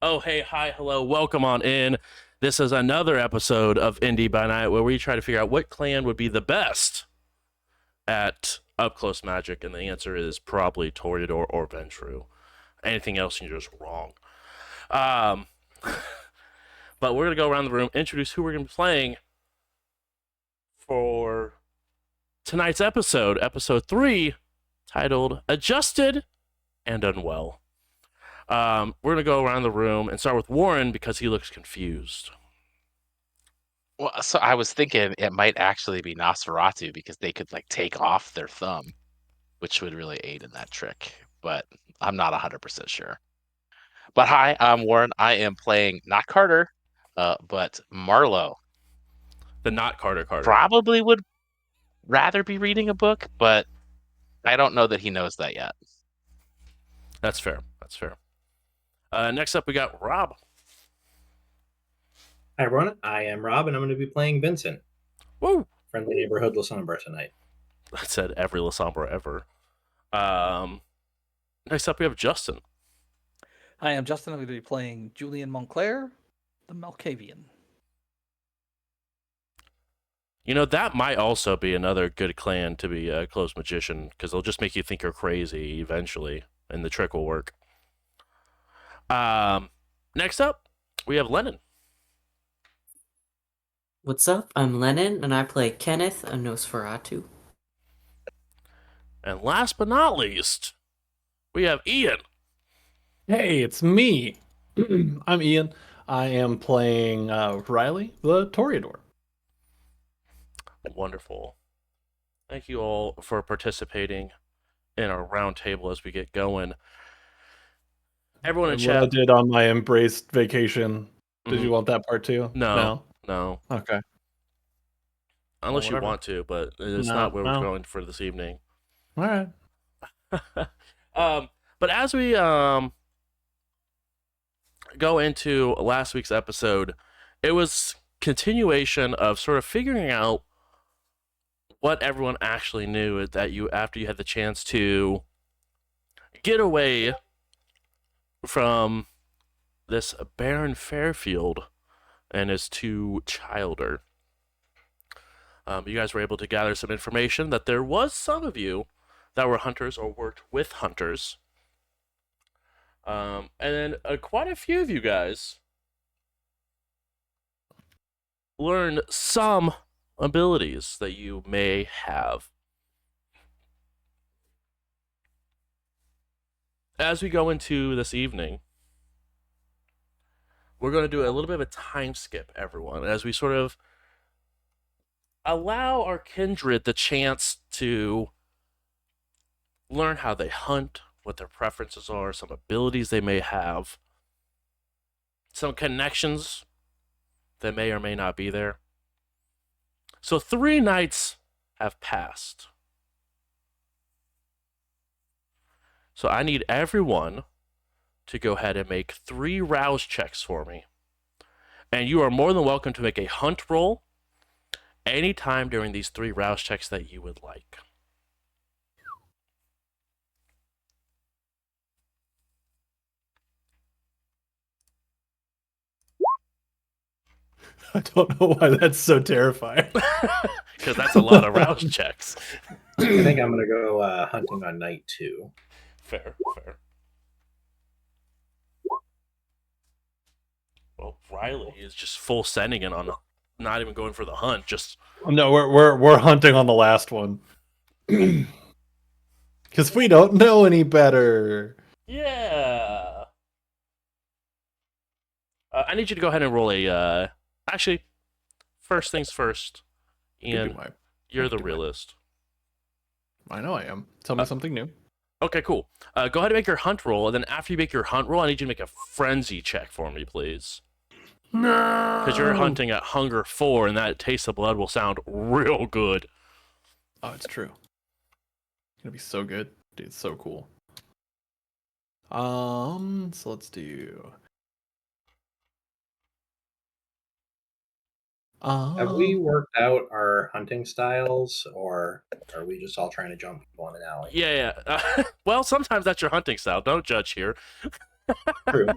Oh, hey, hi, hello, welcome on in. This is another episode of Indy by Night where we try to figure out what clan would be the best at up close magic, and the answer is probably Toreador or Ventrue. Anything else, you're just wrong. Um, but we're gonna go around the room, introduce who we're gonna be playing for tonight's episode, episode 3, titled Adjusted and Unwell. We're gonna go around the room and start with Warren because he looks confused. Well, so I was thinking it might actually be Nosferatu because they could like take off their thumb, which would really aid in that trick. But I'm not 100% sure. But hi, I'm Warren. I am playing not Carter, but Marlowe. The not Carter Carter. Probably would rather be reading a book, but I don't know that he knows that yet. That's fair. That's fair. Next up, we got Rob. Hi everyone, I am Rob, and I'm going to be playing Vincent, Woo! friendly neighborhood Lasombra tonight. I said every Lasombra ever. Next up, we have Justin. Hi, I'm Justin. I'm going to be playing Julian Montclair, the Malkavian. You know, that might also be another good clan to be a close magician, because they'll just make you think you're crazy eventually, and the trick will work. Next up, we have Lennon. What's up? I'm Lennon, and I play Kenneth, a Nosferatu. And last but not least, we have Ian. Hey, it's me. I'm Ian. I am playing Riley, the Toreador. Wonderful. Thank you all for participating in our round table as we get going. Everyone in What chat. I did on my embraced vacation. Did you want that part too? No. Okay. Unless you whatever. want to, but it's No, not where we're no. going for this evening. All right. But as we go into last week's episode, it was continuation of sort of figuring out what everyone actually knew that you after you had the chance to get away from this Baron Fairfield and his two childer. You guys were able to gather some information that there was some of you that were hunters or worked with hunters. And then quite a few of you guys learned some abilities that you may have. As we go into this evening, we're going to do a little bit of a time skip, everyone, as we sort of allow our kindred the chance to learn how they hunt, what their preferences are, some abilities they may have, some connections that may or may not be there. So 3 nights have passed. So I need everyone to go ahead and make 3 rouse checks for me. And you are more than welcome to make a hunt roll anytime during these 3 rouse checks that you would like. I don't know why that's so terrifying. Because that's a lot of rouse checks. I think I'm going to go hunting on night 2. Fair. Well, Riley is just full sending it on, not even going for the hunt. Just No, we're hunting on the last one. Because we don't know any better. yeah. I need you to go ahead and roll a. Actually, first things first. Ian, you're the realist. I know I am. Tell me something new. Okay, cool. Go ahead and make your hunt roll, and then after you make your hunt roll, I need you to make a frenzy check for me, please. No. Because you're hunting at Hunger 4, and that taste of blood will sound real good. Oh, it's true. It's gonna be so good, dude. It's so cool. So let's do. Have we worked out our hunting styles, or are we just all trying to jump people in an alley? Yeah. Well, sometimes that's your hunting style. Don't judge here. True.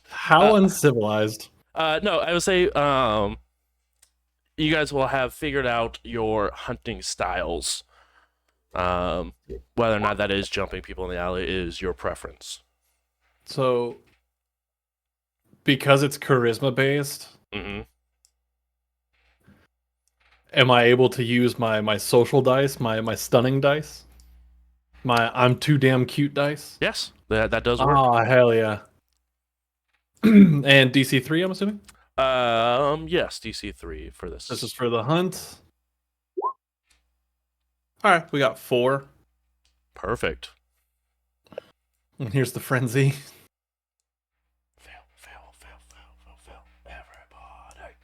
How uncivilized. No, I would say you guys will have figured out your hunting styles. Whether or not that is jumping people in the alley is your preference. So, because it's charisma based, Mm-hmm. am I able to use my social dice, my stunning dice? My I'm too damn cute dice? Yes, that does work. Oh, hell yeah. And DC 3, I'm assuming? Yes, DC 3 for this. This is for the hunt. Alright, we got 4. Perfect. And here's the frenzy. Fail, fail, fail, fail, fail, fail. Everybody.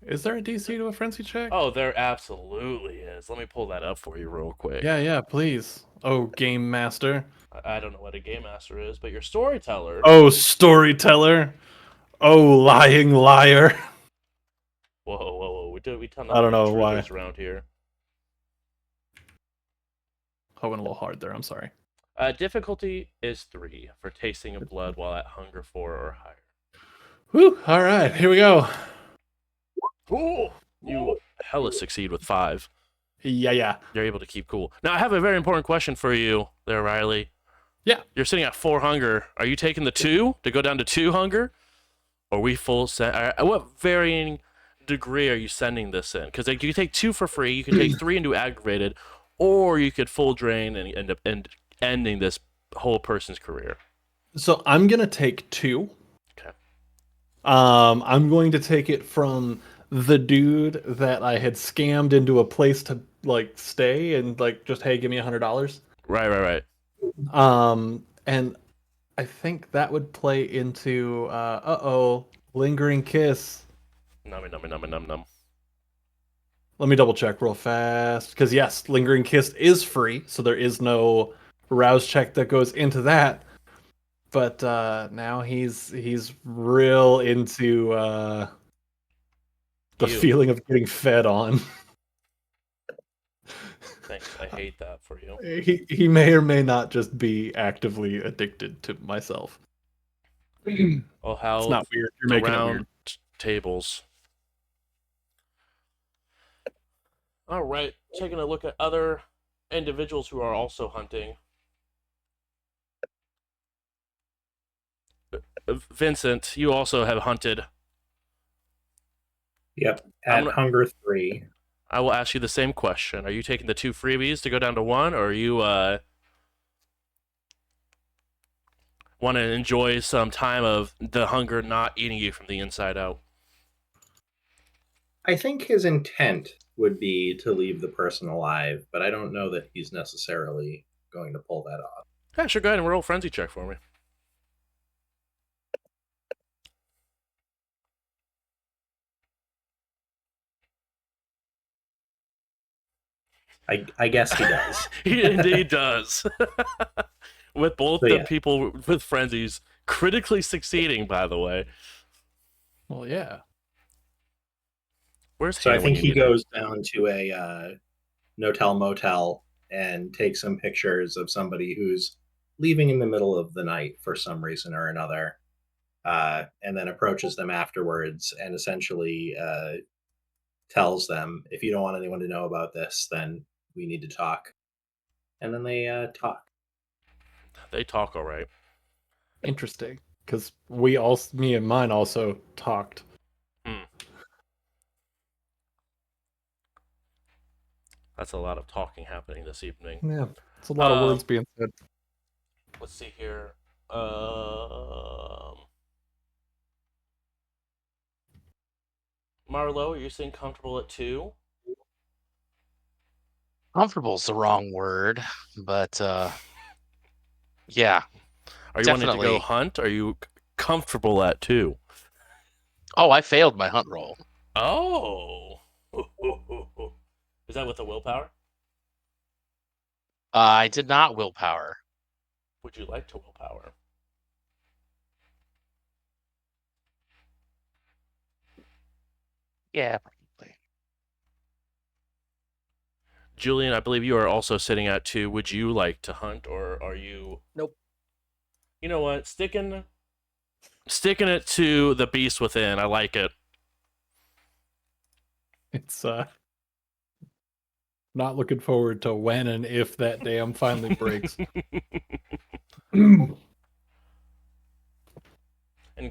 Is there a DC to a frenzy check? Oh, there absolutely is. Let me pull that up for you real quick. Yeah, please. Oh, game master. I don't know what a game master is, but your storyteller. Oh, storyteller. Oh, lying liar. Whoa. We tell I don't know triggers why. around here. I went a little hard there. I'm sorry. Difficulty is 3 for tasting of blood while at hunger 4 or higher. Whew. All right, here we go. Ooh, you hella succeed with 5. Yeah. You're able to keep cool. Now, I have a very important question for you there, Riley. Yeah. You're sitting at 4 hunger. Are you taking the 2 to go down to 2 hunger? Or are we full set? What varying degree are you sending this in? Because like, you can take 2 for free, you can take 3 and do aggravated, or you could full drain and end up ending this whole person's career. So I'm gonna take 2. Okay. I'm going to take it from the dude that I had scammed into a place to like stay and like just hey, give me $100. Right. And I think that would play into lingering kiss. Num. Let me double check real fast because yes, lingering kiss is free, so there is no rouse check that goes into that. But now he's real into the Ew. feeling of getting fed on. Thanks. I hate that for you. He may or may not just be actively addicted to myself. Oh, how It's not weird. You're the making it round weird. tables. All right, taking a look at other individuals who are also hunting. Vincent, you also have hunted. Yep. I'm At gonna- hunger 3. I will ask you the same question. Are you taking the 2 freebies to go down to 1, or are you want to enjoy some time of the hunger not eating you from the inside out? I think his intent would be to leave the person alive, but I don't know that he's necessarily going to pull that off. Yeah, sure. Go ahead and roll a frenzy check for me. I guess he does. He indeed does. With both So, the yeah. people with frenzies critically succeeding, by the way. Well, yeah. Where's So I Hannah when think you he need her? goes down to a no-tell motel and takes some pictures of somebody who's leaving in the middle of the night for some reason or another, and then approaches them afterwards and essentially tells them, if you don't want anyone to know about this, then we need to talk. And then they talk. They talk all right. Interesting. Because me and mine also talked. That's a lot of talking happening this evening. Yeah. It's a lot of words being said. Let's see here. Marlo, are you staying comfortable at 2? Comfortable's the wrong word, but yeah, Are you wanting to go definitely. hunt? Are you comfortable at 2? Oh, I failed my hunt roll. Oh. Is that with the willpower? I did not willpower. Would you like to willpower? Yeah, probably. Julian, I believe you are also sitting at 2. Would you like to hunt, or are you... Nope. You know what? Sticking it to the beast within. I like it. It's not looking forward to when and if that dam finally breaks. And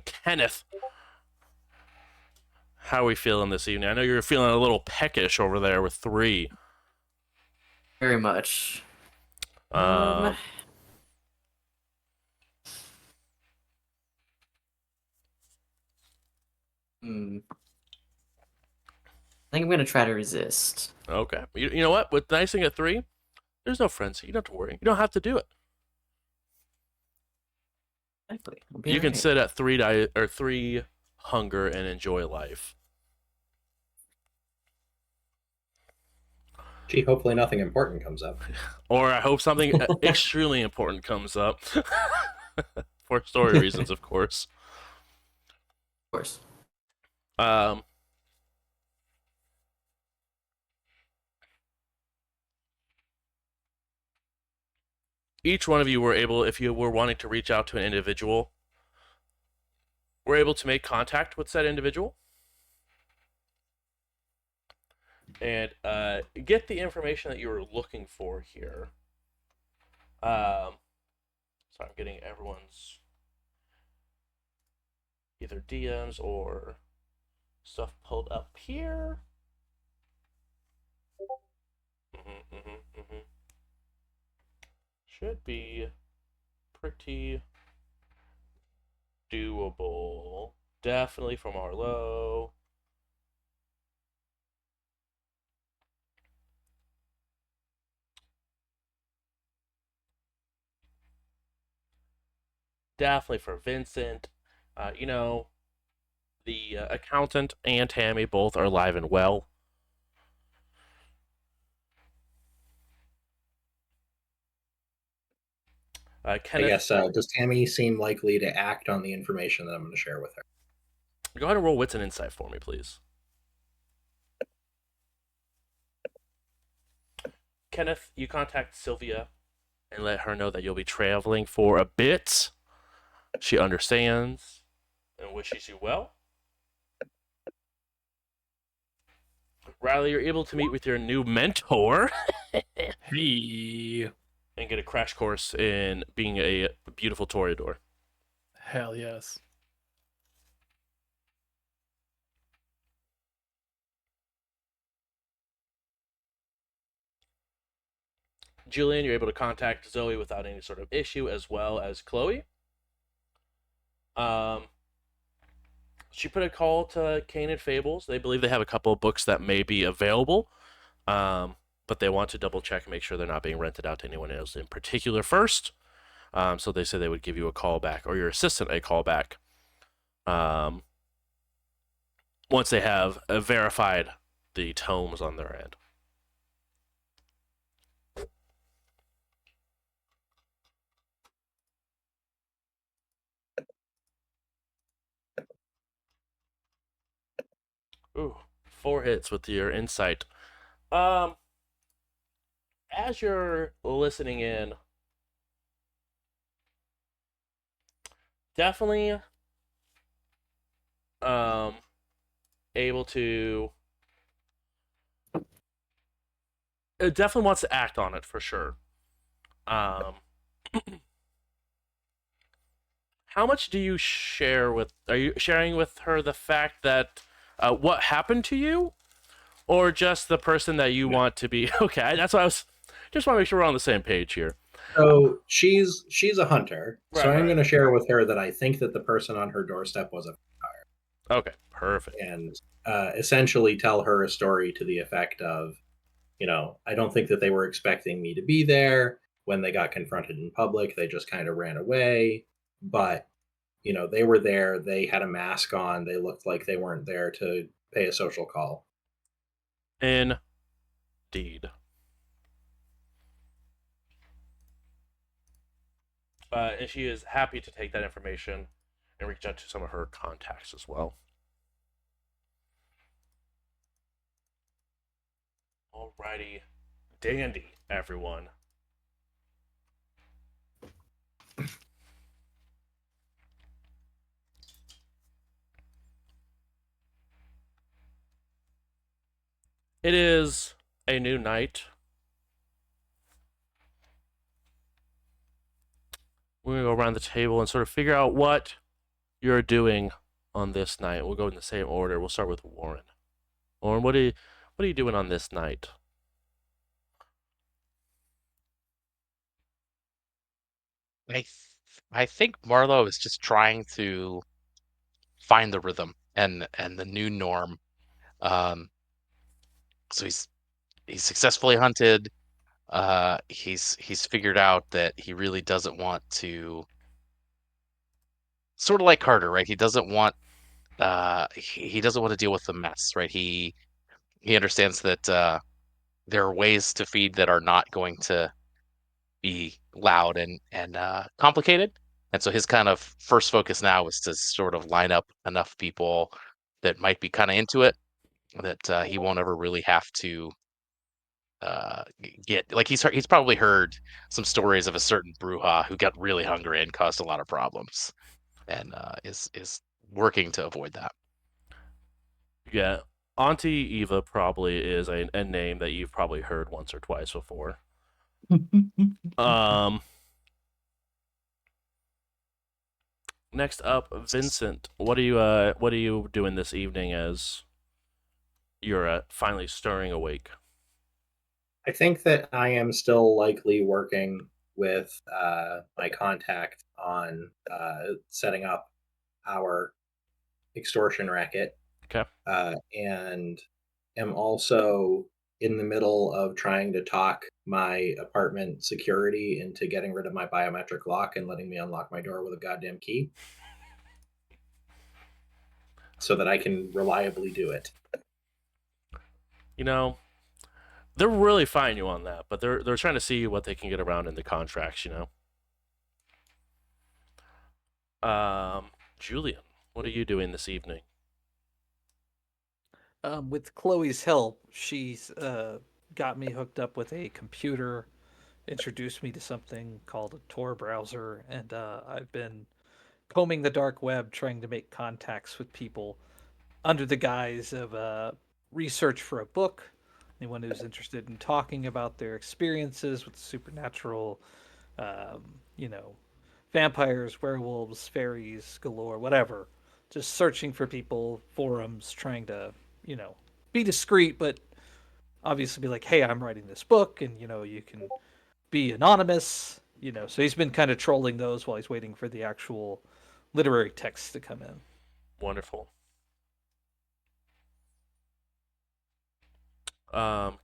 Kenneth, how are we feeling this evening? I know you're feeling a little peckish over there with 3. Very much. Um, Hmm. I think I'm gonna try to resist. okay. You know what? With the nice thing at 3, there's no frenzy. You don't have to worry. You don't have to do it. Exactly. I'll be You can alright. sit at 3 hunger and enjoy life. Gee, hopefully nothing important comes up. Or I hope something extremely important comes up. For story reasons, of course. Of course. Um, each one of you were able, if you were wanting to reach out to an individual, were able to make contact with said individual and get the information that you were looking for here. So I'm getting everyone's either DMs or stuff pulled up here. Should be pretty doable. Definitely from Arlo. Definitely for Vincent. You know, the accountant and Tammy both are alive and well. I Kenneth, guess, does Tammy seem likely to act on the information that I'm going to share with her? go ahead and roll Wits and Insight for me, please. Kenneth, you contact Sylvia and let her know that you'll be traveling for a bit. She understands and wishes you well. Riley, you're able to meet with your new mentor Hey. and get a crash course in being a beautiful toreador. Hell yes. Julian, you're able to contact Zoe without any sort of issue, as well as Chloe. She put a call to Kane and Fables. They believe they have a couple of books that may be available, but they want to double check and make sure they're not being rented out to anyone else in particular first. So they said they would give you a call back, or your assistant a call back, once they have verified the tomes on their end. Ooh, 4 hits with your insight. As you're listening in, definitely able to, it definitely wants to act on it for sure. How much do you share with, are you sharing with her the fact that what happened to you, or just the person that you want to be? Okay, that's what I was, just want to make sure we're on the same page here. So she's a hunter, so Right, I'm right. going to share with her that I think that the person on her doorstep was a Okay, perfect. and essentially tell her a story to the effect of, I don't think that they were expecting me to be there. When they got confronted in public, they just kind of ran away. But, they were there. They had a mask on. They looked like they weren't there to pay a social call. Indeed. And she is happy to take that information and reach out to some of her contacts as well. Alrighty. Dandy, everyone. It is a new night. We're going to go around the table and sort of figure out what you're doing on this night. We'll go in the same order. We'll start with Warren. Warren, what are you doing on this night? I th- I think Marlowe is just trying to find the rhythm and the new norm. Um, so he's successfully hunted. He's figured out that he really doesn't want to, sort of like Carter, right? He doesn't want to deal with the mess, right? He understands that there are ways to feed that are not going to be loud and complicated. And so his kind of first focus now is to sort of line up enough people that might be kind of into it that he won't ever really have to get like he's probably heard some stories of a certain Bruja who got really hungry and caused a lot of problems, and is working to avoid that. Yeah. Auntie Eva probably is a name that you've probably heard once or twice before. Um, Next up, Vincent. What are you doing this evening as you're finally stirring awake? I think that I am still likely working with my contact on setting up our extortion racket, Okay. and am also in the middle of trying to talk my apartment security into getting rid of my biometric lock and letting me unlock my door with a goddamn key so that I can reliably do it. You know, they're really fighting you on that, but they're trying to see what they can get around in the contracts. Julian, what are you doing this evening? With Chloe's help, she's got me hooked up with a computer, introduced me to something called a Tor browser, and I've been combing the dark web trying to make contacts with people under the guise of research for a book. Anyone who's interested in talking about their experiences with supernatural, um, you know, vampires, werewolves, fairies galore, whatever. Just searching for people, forums, trying to, be discreet, but obviously be like, hey, I'm writing this book, and, you can be anonymous, So he's been kind of trolling those while he's waiting for the actual literary text to come in. Wonderful.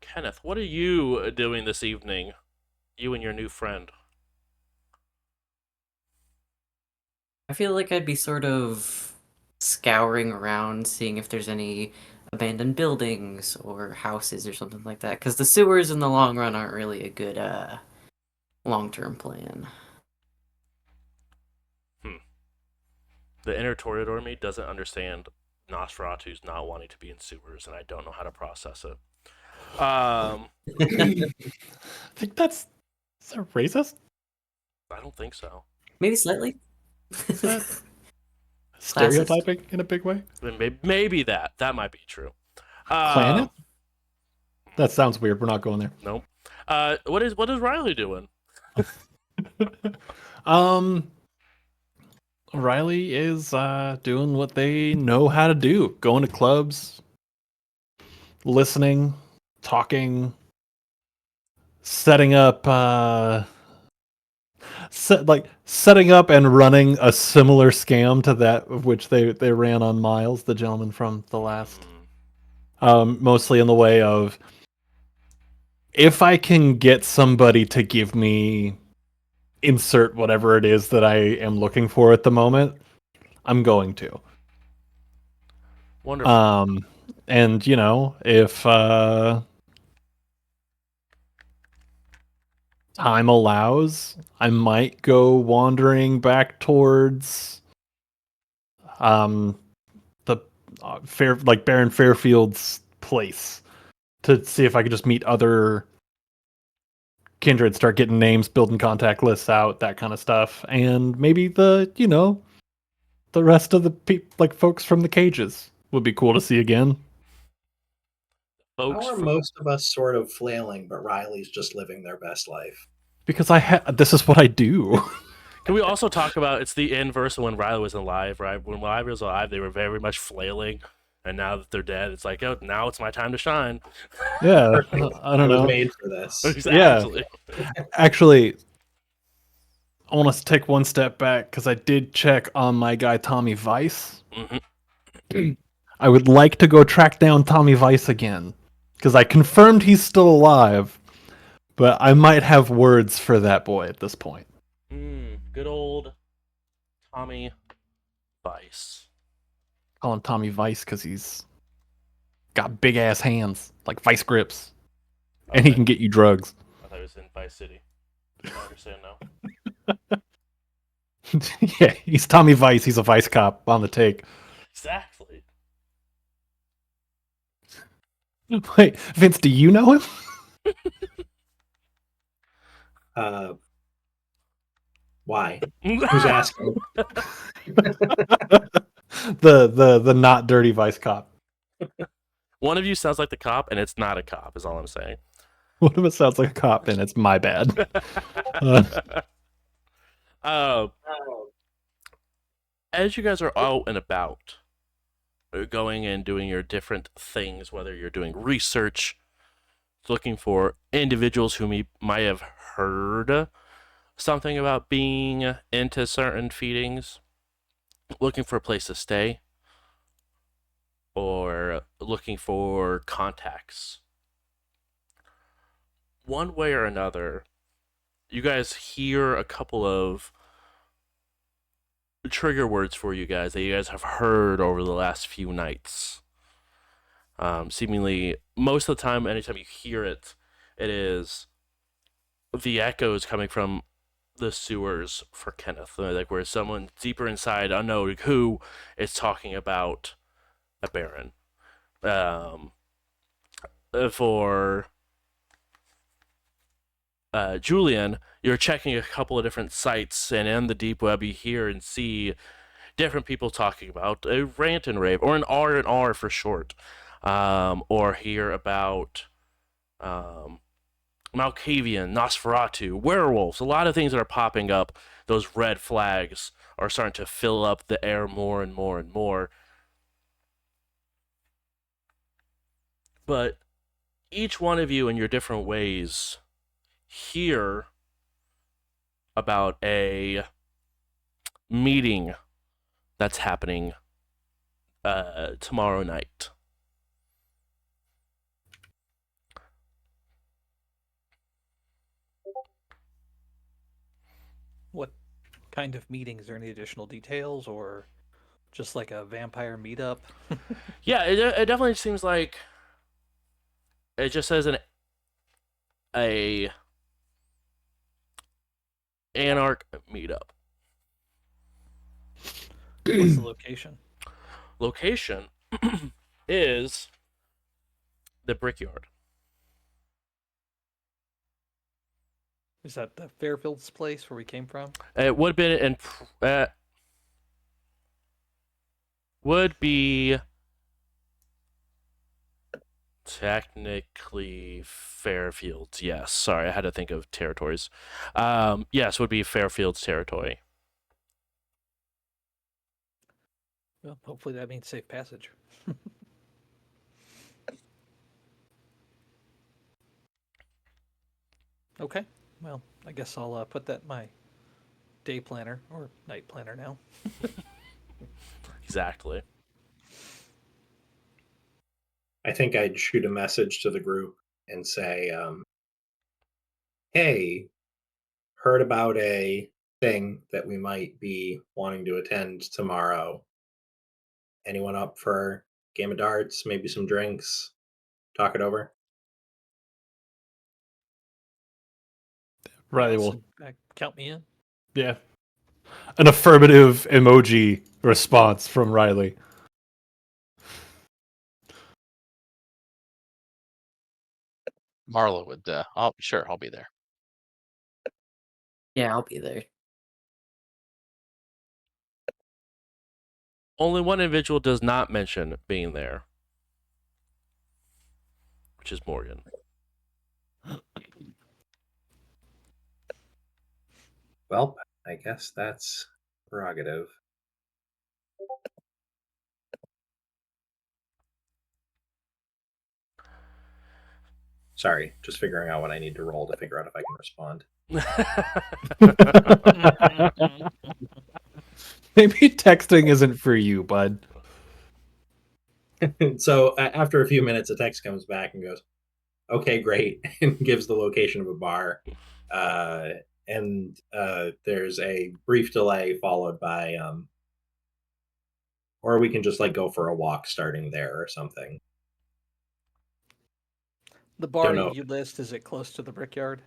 Kenneth, what are you doing this evening? You and your new friend. I feel like I'd be sort of scouring around, seeing if there's any abandoned buildings or houses or something like that. Because the sewers in the long run aren't really a good long-term plan. The inner Toreador me doesn't understand Nosferatu's not wanting to be in sewers, and I don't know how to process it. I think is that racist? I don't think so. Maybe slightly. Stereotyping in a big way? Maybe that might be true. Planet? That sounds weird. We're not going there. Nope. What is Riley doing? Riley is doing what they know how to do, going to clubs, listening, talking, setting up setting up and running a similar scam to that of which they ran on Miles, the gentleman from the last. Mostly in the way of, if I can get somebody to give me insert whatever it is that I am looking for at the moment, I'm going to. Wonderful. And if time allows, I might go wandering back towards the Baron Fairfield's place to see if I could just meet other kindred, start getting names, building contact lists out, that kind of stuff, and maybe the rest of the folks from the cages would be cool to see again. folks. How are most of us sort of flailing, but Riley's just living their best life? Because this is what I do. Can we also talk about it's the inverse of when Riley was alive, right? When Riley was alive, they were very much flailing, and now that they're dead, it's like, oh, now it's my time to shine. Yeah, Perfect. I don't I was know. made for this. Exactly. Actually, I want us to take one step back because I did check on my guy Tommy Vice. Mhm. I would like to go track down Tommy Vice again because I confirmed he's still alive, but I might have words for that boy at this point. Good old Tommy Vice. Call him Tommy Vice because he's got big ass hands like vice grips, and he Okay. can get you drugs. I thought it was in Vice City. I understand now. Yeah, he's Tommy Vice. He's a vice cop on the take. Exactly. Wait, Vince, do you know him? Why? Who's asking? The not dirty vice cop. One of you sounds like the cop, and it's not a cop, is all I'm saying. One of us sounds like a cop, and it's my bad. As you guys are out and about, going and doing your different things, whether you're doing research, looking for individuals whom you might have heard something about being into certain feedings, looking for a place to stay, or looking for contacts. One way or another, you guys hear a couple of trigger words for you guys that you guys have heard over the last few nights. Seemingly, most of the time, anytime you hear it, it is the echoes coming from the sewers for Kenneth, like where someone deeper inside, unknown who, is talking about a Baron. For Julian, you're checking a couple of different sites, and in the deep web, you hear and see different people talking about a rant and rave, or an R&R for short, or hear about Malkavian, Nosferatu, werewolves, a lot of things that are popping up. Those red flags are starting to fill up the air more and more and more. But each one of you in your different ways hear about a meeting that's happening tomorrow night. What kind of meeting? Is there any additional details, or just like a vampire meetup? Yeah, it definitely seems like it just says a anarch meetup. What's the location? Location is the Brickyard. Is that the Fairfield's place where we came from? It would be would be technically Fairfields. Yes, sorry, I had to think of territories. Yes, would be Fairfield's territory. Well, hopefully that means safe passage. Okay. Well, I guess I'll put that in my day planner or night planner now. Exactly. I think I'd shoot a message to the group and say, hey, heard about a thing that we might be wanting to attend tomorrow. Anyone up for a game of darts, maybe some drinks, talk it over? Riley Yes, will. count me in. Yeah. An affirmative emoji response from Riley. Marla would. I'll be there. Yeah, I'll be there. Only one individual does not mention being there. which is Morgan. Well, I guess that's prerogative. Sorry, just figuring out what I need to roll to figure out if I can respond. Maybe texting isn't for you, bud. So after a few minutes, a text comes back and goes, "Okay, great," and gives the location of a bar. And there's a brief delay followed by, or we can just like go for a walk starting there or something. The bar Don't know. you list, is it close to the Brickyard?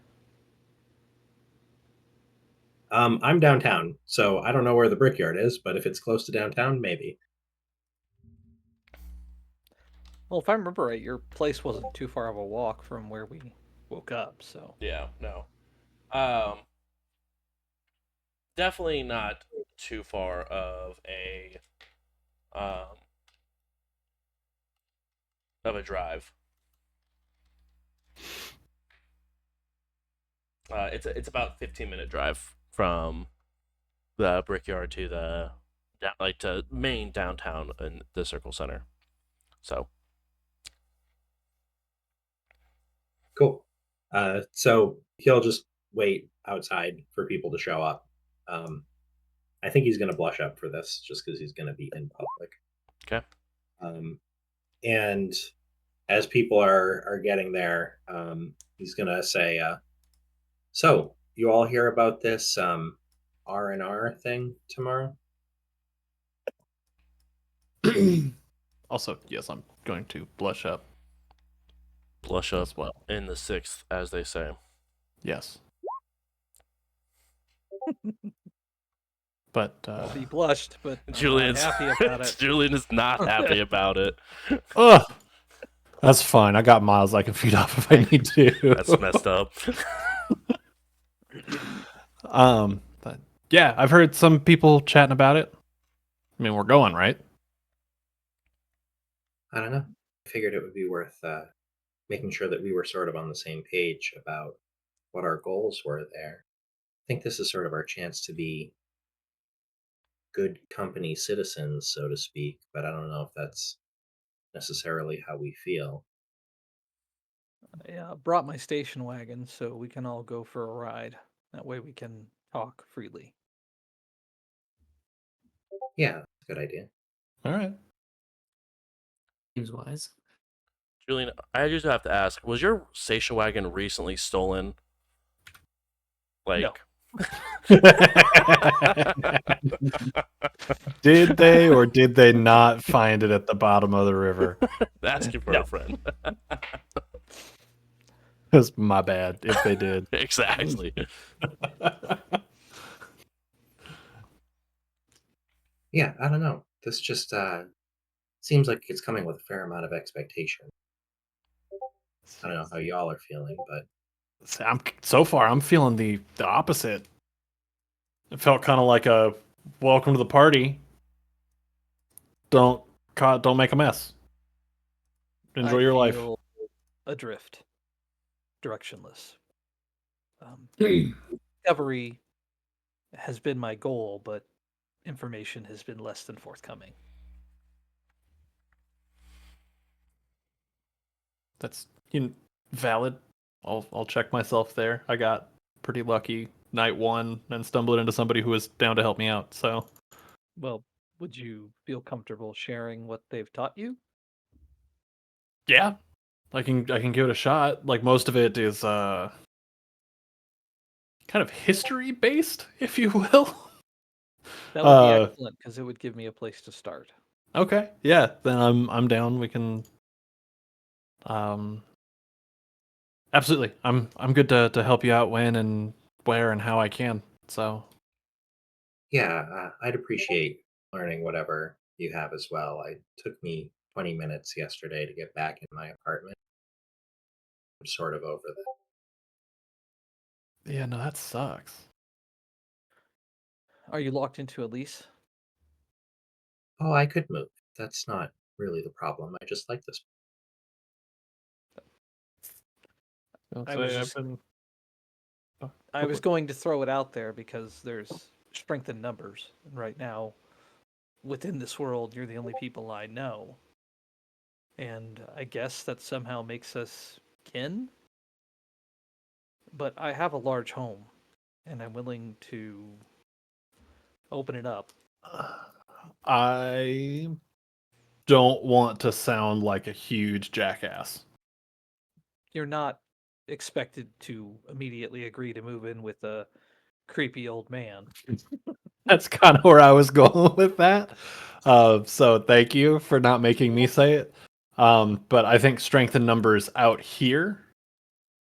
I'm downtown, so I don't know where the Brickyard is, but if it's close to downtown, maybe. Well, if I remember right, your place wasn't too far of a walk from where we woke up, so. Yeah, no. Definitely not too far um of a drive. It's about 15-minute drive from the Brickyard to the to main downtown in the Circle Center. So Cool. So he'll just wait outside for people to show up. I think he's going to blush up for this just because he's going to be in public. okay. And as people are getting there, he's going to say, "So you all hear about this R&R thing tomorrow?" Also, yes, I'm going to blush up Blush up as well. in the sixth, as they say. Yes. But Well, he blushed, but I'm Julian's not happy about it. Julian is not happy about it. ugh, that's fine. I got miles I can feed off if I need to. That's messed up. But yeah, I've heard some people chatting about it. I mean, we're going, right? I don't know. I figured it would be worth making sure that we were sort of on the same page about what our goals were there. I think this is sort of our chance to be good company citizens, so to speak, but I don't know if that's necessarily how we feel. I brought my station wagon so we can all go for a ride. That way we can talk freely. Yeah, that's a good idea. All right. Seems wise. Julian, I just have to ask: was your station wagon recently stolen? Like, No. Did they or did they not find it at the bottom of the river? asking for No. a friend. It's my bad if they did. Exactly. Yeah, I don't know. This just seems like it's coming with a fair amount of expectation. I don't know how y'all are feeling, but So far, I'm feeling the opposite. It felt kind of like a welcome to the party. Don't make a mess. Enjoy I your life. feel adrift, directionless. Discovery has been my goal, but information has been less than forthcoming. That's valid. I'll check myself there. I got pretty lucky night one and stumbled into somebody who was down to help me out. So Well, would you feel comfortable sharing what they've taught you? yeah, I can give it a shot. Like most of it is kind of history based, if you will. That would be excellent because it would give me a place to start. Okay, yeah, then I'm down. We can absolutely. I'm good to help you out when and where and how I can. So yeah, I'd appreciate learning whatever you have as well. It took me 20 minutes yesterday to get back in my apartment. I'm sort of over that. yeah, no, that sucks. Are you locked into a lease? Oh, I could move. That's not really the problem. I just like this. I'll I say was I've just been. Oh, I go was for it. going to throw it out there because there's strength in numbers. And right now, within this world, you're the only people I know. And I guess that somehow makes us kin. But I have a large home, and I'm willing to open it up. I don't want to sound like a huge jackass. You're not expected to immediately agree to move in with a creepy old man. That's kind of where I was going with that. So thank you for not making me say it. But I think strength in numbers out here,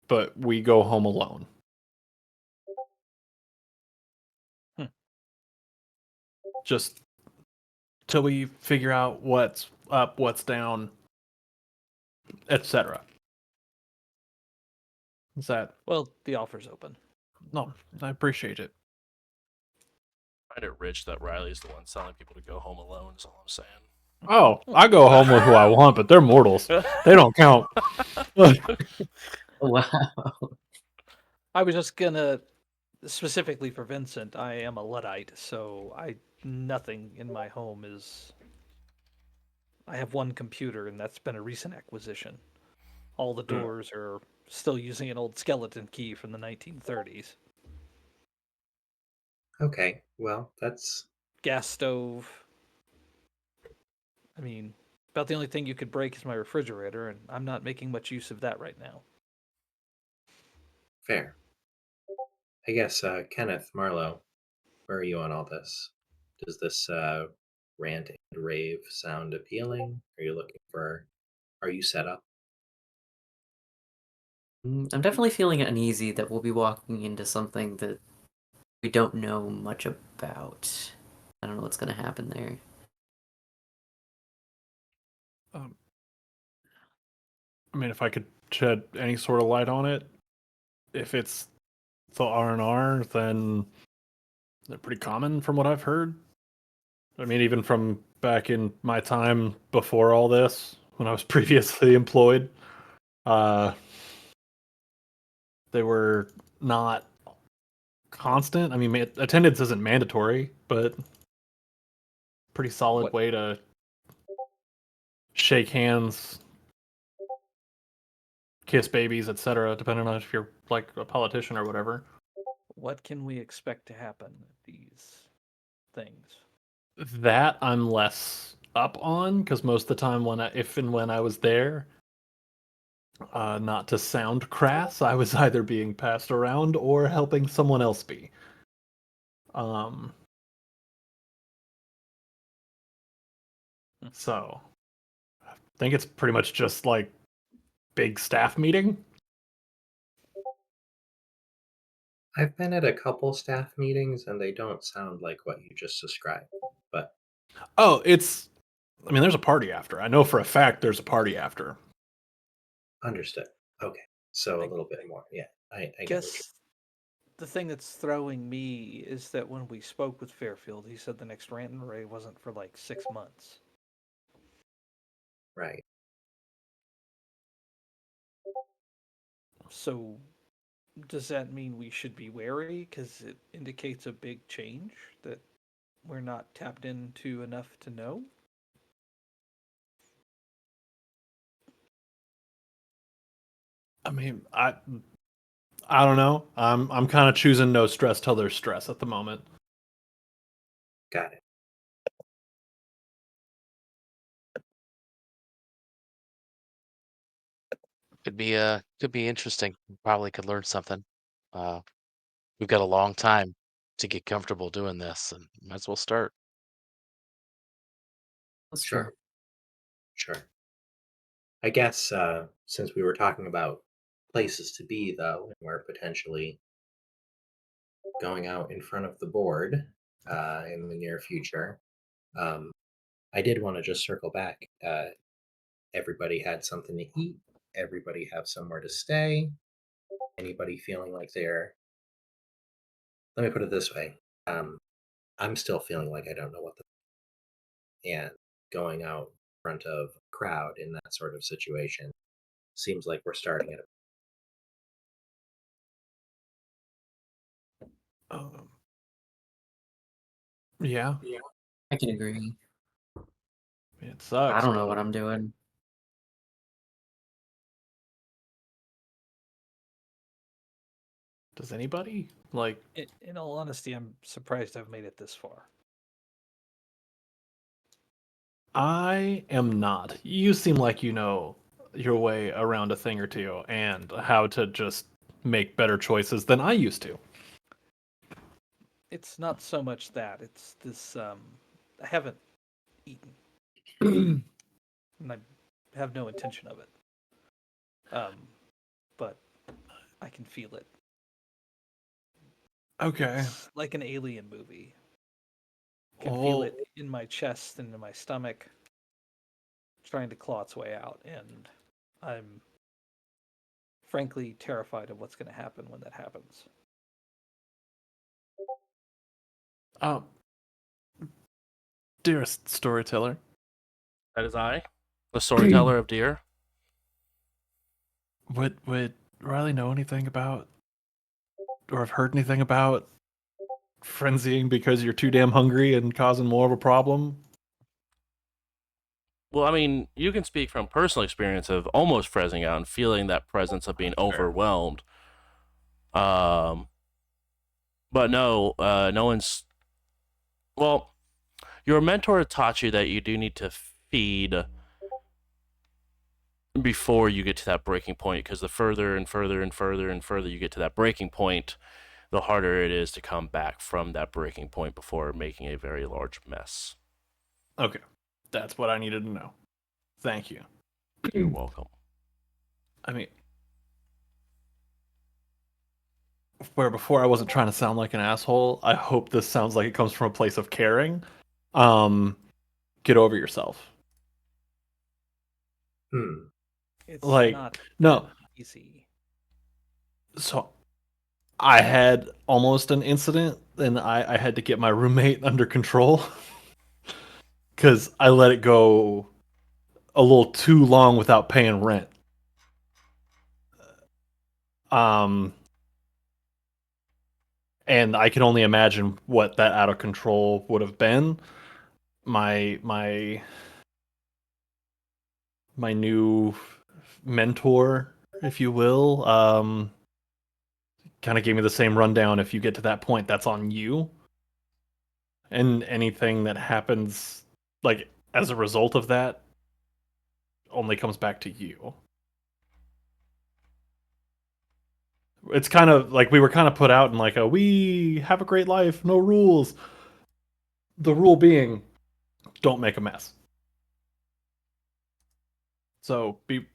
but we go home alone. Hmm. Just till we figure out what's up, what's down, etc. Is that Well, the offer's open. no? I appreciate it. I find it rich that Riley's the one telling people to go home alone. Is all I'm saying. Oh, I go home with who I want, but they're mortals. They don't count. Wow. I was just gonna specifically for Vincent. I am a Luddite, so I nothing in my home is. I have one computer, and that's been a recent acquisition. All the doors are still using an old skeleton key from the 1930s. Okay, well, that's Gas stove. I mean, about the only thing you could break is my refrigerator, and I'm not making much use of that right now. fair. I guess, Kenneth Marlowe, where are you on all this? Does this rant and rave sound appealing? Are you looking for? Are you set up? I'm definitely feeling uneasy that we'll be walking into something that we don't know much about. I don't know what's going to happen there. I mean, if I could shed any sort of light on it, if it's the R&R, then they're pretty common from what I've heard. I mean, even from back in my time before all this, when I was previously employed, uh, they were not constant. I mean, attendance isn't mandatory, but pretty solid What way to shake hands, kiss babies, etc., depending on if you're like a politician or whatever. what can we expect to happen at these things? That I'm less up on because most of the time if and when I was there, not to sound crass, I was either being passed around or helping someone else be. Um, so I think it's pretty much just like big staff meeting. I've been at a couple staff meetings and they don't sound like what you just described. But Oh, I mean, there's a party after. I know for a fact there's a party after. understood. Okay, so a I little bit more. Yeah, I get what you're. guess the thing that's throwing me is that when we spoke with Fairfield, he said the next rant and rave wasn't for like 6 months. Right. So does that mean we should be wary because it indicates a big change that we're not tapped into enough to know? I mean, I don't know. I'm kind of choosing no stress till there's stress at the moment. Got it. Could be interesting. Probably could learn something. Uh, we've got a long time to get comfortable doing this, and might as well start. That's Sure. true. Sure. I guess since we were talking about places to be, though, and we're potentially going out in front of the board in the near future, um, I did want to just circle back. Everybody had something to eat. Everybody have somewhere to stay. Anybody feeling like they're. Let me put it this way. I'm still feeling like I don't know what and going out in front of a crowd in that sort of situation seems like we're starting at Um, yeah, I can agree. it sucks. I don't know but- what I'm doing. Does anybody like? In all honesty, I'm surprised I've made it this far. I am not. You seem like you know your way around a thing or two and how to just make better choices than I used to. It's not so much that, it's this I haven't eaten and I have no intention of it. But I can feel it. Okay. It's like an alien movie. I can feel Well, it in my chest and in my stomach, trying to claw its way out, and I'm frankly terrified of what's going to happen when that happens. um, dearest storyteller, That is I, the storyteller of Deer. would Riley know anything about, or have heard anything about frenzying because you're too damn hungry and causing more of a problem? Well, I mean, you can speak from personal experience of almost frezzing out and feeling that presence of being overwhelmed. Um, but no, no one's. Well, your mentor taught you that you do need to feed before you get to that breaking point, because the further and further and further and further you get to that breaking point, the harder it is to come back from that breaking point before making a very large mess. Okay, that's what I needed to know. Thank you. You're welcome. I mean, where before I wasn't trying to sound like an asshole, I hope this sounds like it comes from a place of caring. Um, get over yourself. It's Like, not no. easy. So I had almost an incident, and I had to get my roommate under control because I let it go a little too long without paying rent. Um, and I can only imagine what that out of control would have been. My new mentor, if you will, kind of gave me the same rundown. If you get to that point, that's on you. And anything that happens, like, as a result of that, only comes back to you. It's kind of like we were kind of put out in like a we have a great life, no rules. The rule being, don't make a mess. So be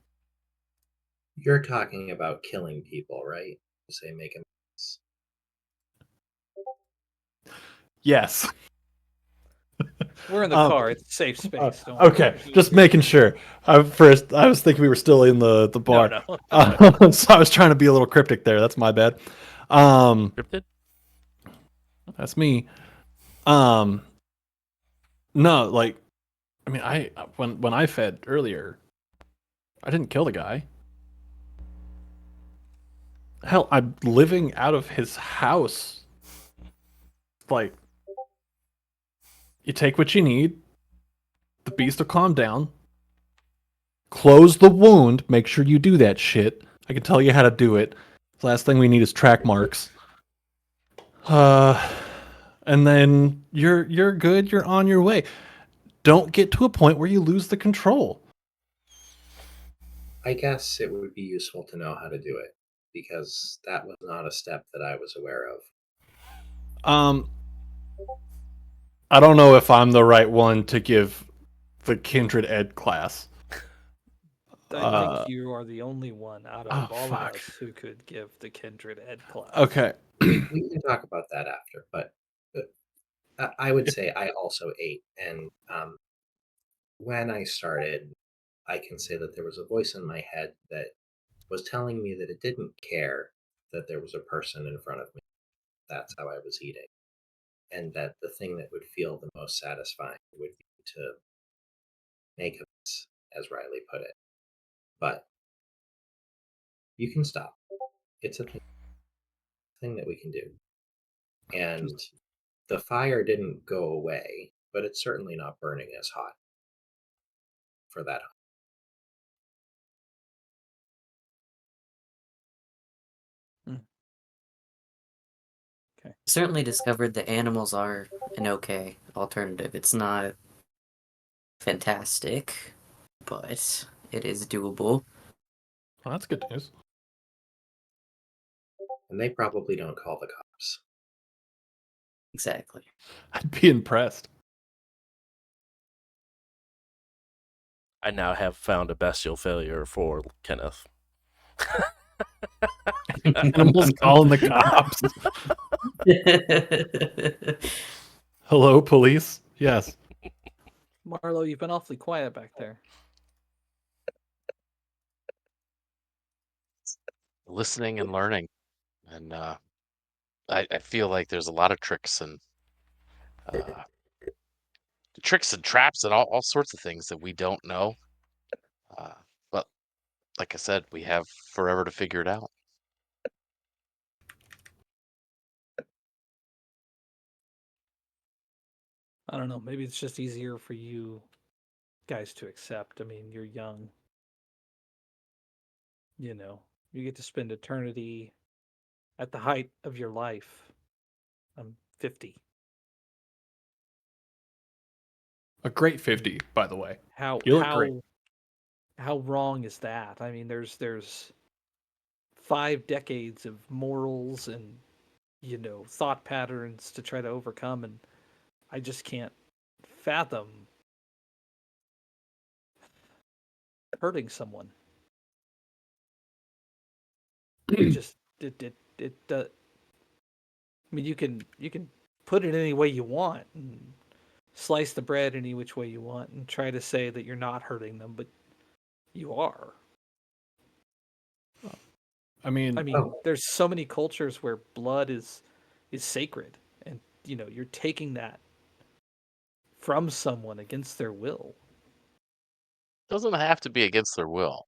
You're talking about killing people, right? You say make a mess. yes. We're in the car. It's a safe space. Don't Okay, just making sure. First, I was thinking we were still in the bar. No. So I was trying to be a little cryptic there. That's my bad. Cryptid? That's me. No, like, I mean, when I fed earlier, I didn't kill the guy. Hell, I'm living out of his house. Like, you take what you need. The beast will calm down. Close the wound. Make sure you do that shit. I can tell you how to do it. The last thing we need is track marks. And then you're good. You're on your way. Don't get to a point where you lose the control. I guess it would be useful to know how to do it because that was not a step that I was aware of. I don't know if I'm the right one to give the Kindred Ed class. I think you are the only one out of all fuck. of us who could give the Kindred Ed class. Okay. We can talk about that after, but I would say I also ate. And when I started, I can say that there was a voice in my head that was telling me that it didn't care that there was a person in front of me. That's how I was eating. And that the thing that would feel the most satisfying would be to make a mess, as Riley put it. But you can stop. It's a thing that we can do. and the fire didn't go away, but it's certainly not burning as hot for that. Certainly discovered that animals are an okay alternative. It's not fantastic, but it is doable. Well, that's good news. And they probably don't call the cops. Exactly. I'd be impressed. I now have found a bestial failure for Kenneth. Animals calling the cops. Hello, police. Yes. Marlo, you've been awfully quiet back there. Listening and learning, and I feel like there's a lot of tricks and traps and all sorts of things that we don't know. But like I said, we have forever to figure it out. I don't know. Maybe it's just easier for you guys to accept. I mean, you're young. You know, you get to spend eternity at the height of your life. I'm 50. A great 50, by the way. How You look great. how wrong is that? I mean, there's 5 decades of morals and thought patterns to try to overcome, and I just can't fathom hurting someone. It just I mean, you can put it any way you want and slice the bread any which way you want and try to say that you're not hurting them, but you are. I mean, There's so many cultures where blood is sacred, and you're taking that from someone against their will. Doesn't have to be against their will.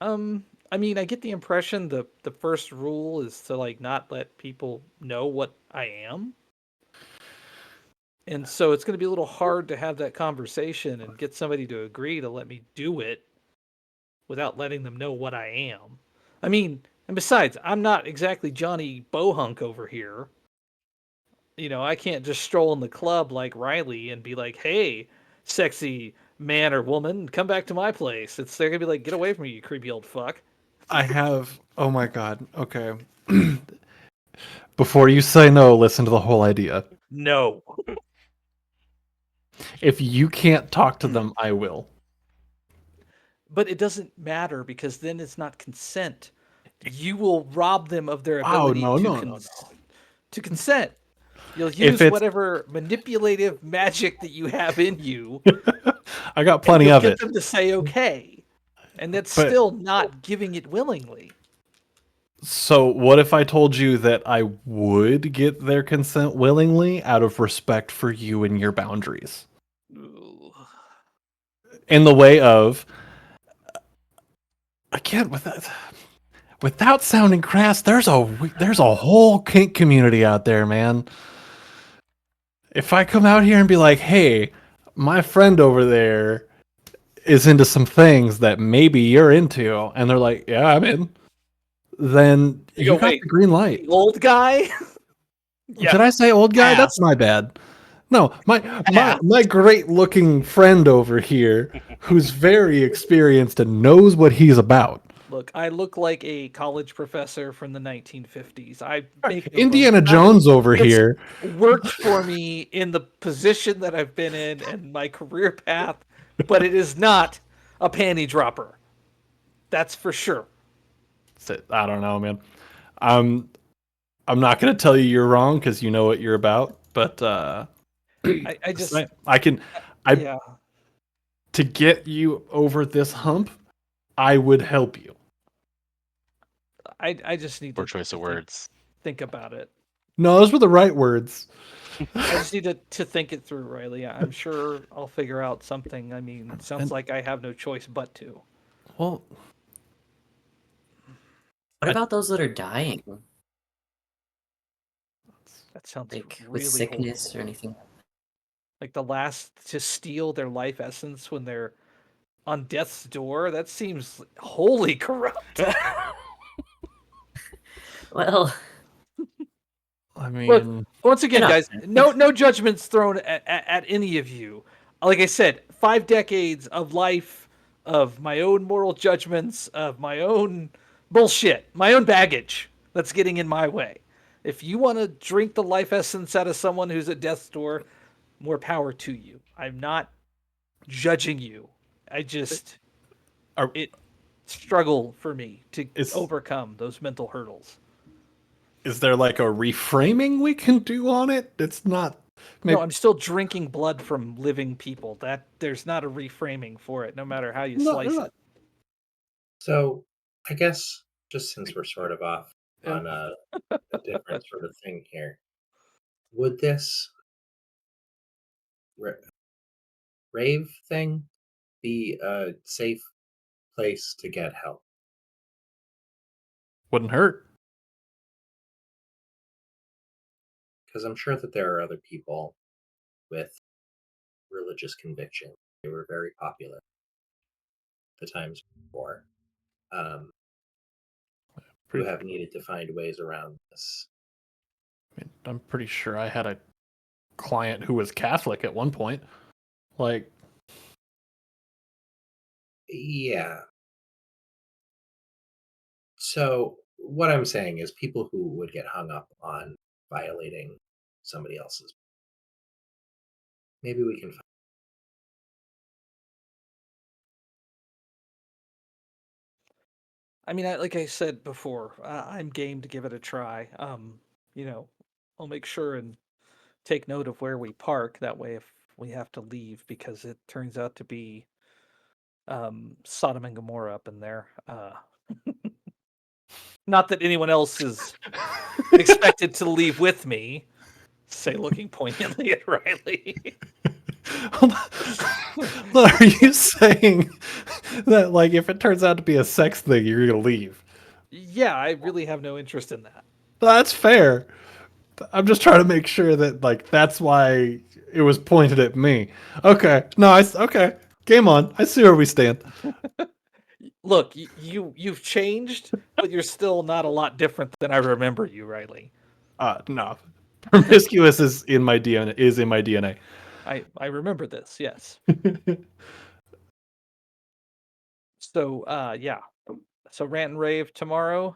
I mean, I get the impression the first rule is to like not let people know what I am. And so it's going to be a little hard to have that conversation and get somebody to agree to let me do it without letting them know what I am. I mean, and besides, I'm not exactly Johnny Bohunk over here. I can't just stroll in the club like Riley and be like, "Hey, sexy man or woman, come back to my place." They're gonna be like, "Get away from me, you creepy old fuck." I have. Oh my god. Okay. Before you say no, listen to the whole idea. No. If you can't talk to them, I will. But it doesn't matter because then it's not consent. You will rob them of their Oh, ability no. to consent. You'll If use it's- whatever manipulative magic that you have in you. I got plenty you'll of get it. them to say okay, and that's But- still not giving it willingly. So, what if I told you that I would get their consent willingly out of respect for you and your boundaries? Ooh. In the way of, again, without sounding crass, there's a whole kink community out there, man. If I come out here and be like, "Hey, my friend over there is into some things that maybe you're into," and they're like, "Yeah, I'm in," then you got wait, the green light. the old guy? Yeah. Did I say old guy? Pass. That's my bad. No, my great looking friend over here, who's very experienced and knows what he's about. Look, I look like a college professor from the 1950s. I make no Indiana bones. Jones over It's here. worked for me in the position that I've been in and my career path, but it is not a panty dropper. That's for sure. I don't know, man. I'm not gonna tell you you're wrong because you know what you're about. But I just yeah. To get you over this hump, I would help you. I just need Poor to choice of words. think about it. No, those were the right words. I just need to think it through, Riley. I'm sure I'll figure out something. I mean, it sounds like I have no choice but to. Well, What about those that are dying? That sounds Like really with sickness horrible. or anything. Like the last to steal their life essence when they're on death's door. That seems wholly corrupt. Well, I Look, mean, once again, enough. guys, no judgments thrown at any of you. Like I said, 5 decades of life, of my own moral judgments, of my own bullshit, my own baggage that's getting in my way. If you want to drink the life essence out of someone who's at death's door, more power to you. I'm not judging you. I just are, it struggle for me to Is- overcome those mental hurdles. is there like a reframing we can do on it? It's not. No, I'm still drinking blood from living people. That there's not a reframing for it, no matter how you slice it. So I guess just since we're sort of off on a different sort of thing here, would this rave thing be a safe place to get help? Wouldn't hurt. Because I'm sure that there are other people with religious conviction. They were very popular the times before, um, who have needed to find ways around this. I mean, I'm pretty sure I had a client who was Catholic at one point. Like, Yeah. So what I'm saying is people who would get hung up on violating somebody else's. Maybe we can find. I mean, like I said before, I'm game to give it a try. I'll make sure and take note of where we park. That way, if we have to leave, because it turns out to be Sodom and Gomorrah up in there. Not that anyone else is expected to leave with me. Say, looking poignantly at Riley. are you saying that, like, if it turns out to be a sex thing, you're gonna leave? Yeah, I really have no interest in that. That's fair. I'm just trying to make sure that, like, that's why it was pointed at me. Okay, no, okay. Game on. I see where we stand. Look, you've changed, but you're still not a lot different than I remember you, Riley. No, promiscuous is in my DNA. Is in my DNA. I remember this, yes. So yeah. So rant and rave tomorrow.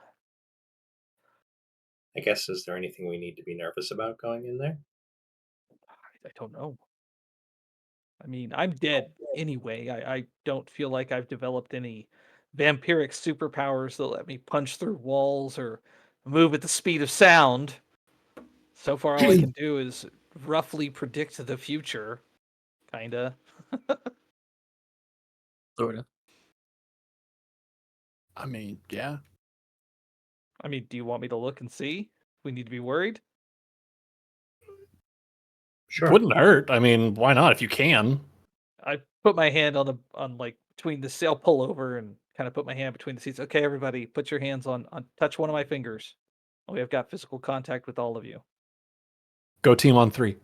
I guess, is there anything we need to be nervous about going in there? I don't know. I mean, I'm dead anyway. I don't feel like I've developed any vampiric superpowers that let me punch through walls or move at the speed of sound. So far, all I can do is roughly predict the future. Kinda. Sorta. I mean, yeah. I mean, do you want me to look and see? We need to be worried? Sure. Wouldn't hurt. I mean, why not if you can? I put my hand on like between the I'll pull over and kind of put my hand between the seats. Okay, everybody, put your hands on touch one of my fingers. We have got physical contact with all of you. Go team on 3.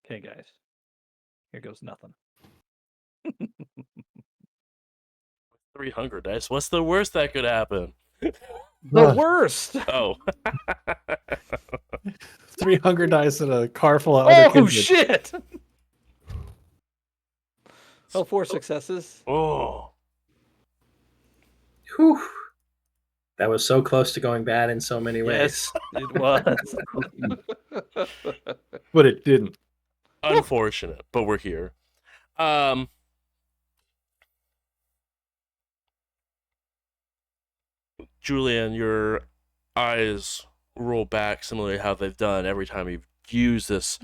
Okay, guys. Here goes nothing. 3 hunger dice. What's the worst that could happen? The worst. Oh. 3 hunger dice and a car full of other Oh kids. shit! Oh, 4 successes. Oh. Whew. That was so close to going bad in so many ways. Yes, it was. But it didn't. Unfortunate, but we're here. Julian, your eyes roll back similarly to how they've done every time you've used this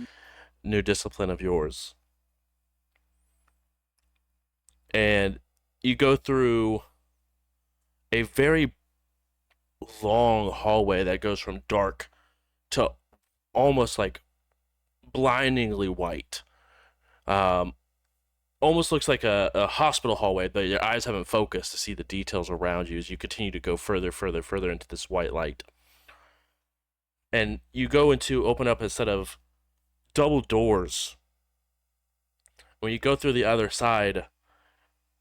new discipline of yours. And you go through a very long hallway that goes from dark to almost like blindingly white. Almost looks like a hospital hallway, but your eyes haven't focused to see the details around you as you continue to go further into this white light. and you go into open up a set of double doors. When you go through the other side,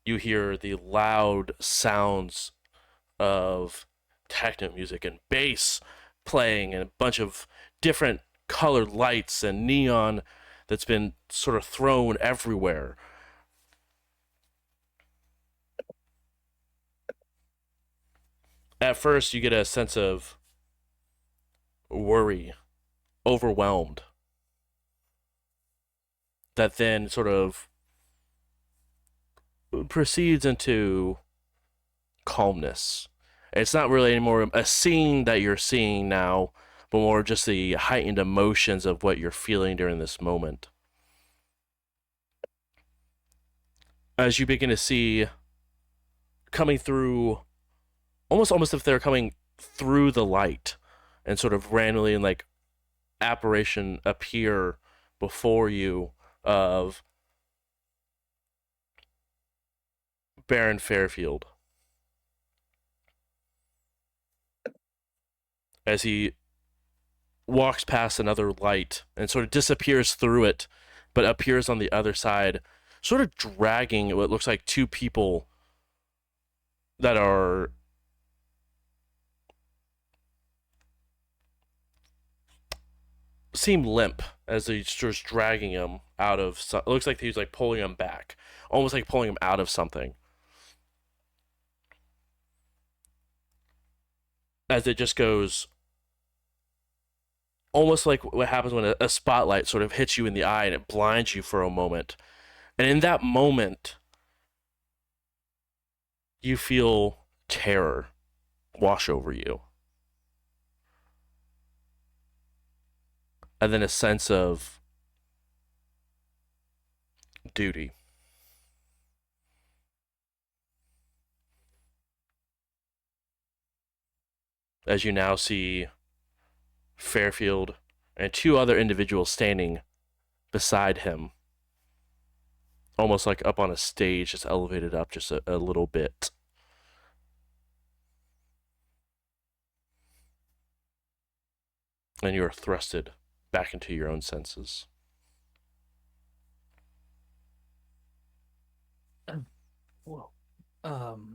you hear the loud sounds of techno music and bass playing and a bunch of different colored lights and neon that's been sort of thrown everywhere. At first, you get a sense of worry, overwhelmed, that then sort of proceeds into calmness. It's not really anymore a scene that you're seeing now, but more just the heightened emotions of what you're feeling during this moment. As you begin to see coming through, almost if they're coming through the light, and sort of randomly in like apparition appear before you of Baron Fairfield. As he walks past another light and sort of disappears through it, but appears on the other side, sort of dragging what looks like two people that are seem limp as he's just dragging him out of. It looks like he's like pulling him back, almost like pulling him out of something. As it just goes, almost like what happens when a spotlight sort of hits you in the eye and it blinds you for a moment. And in that moment, you feel terror wash over you. And then a sense of duty. As you now see Fairfield and two other individuals standing beside him, almost like up on a stage, just elevated up just a little bit. And you are thrusted back into your own senses. Whoa. Not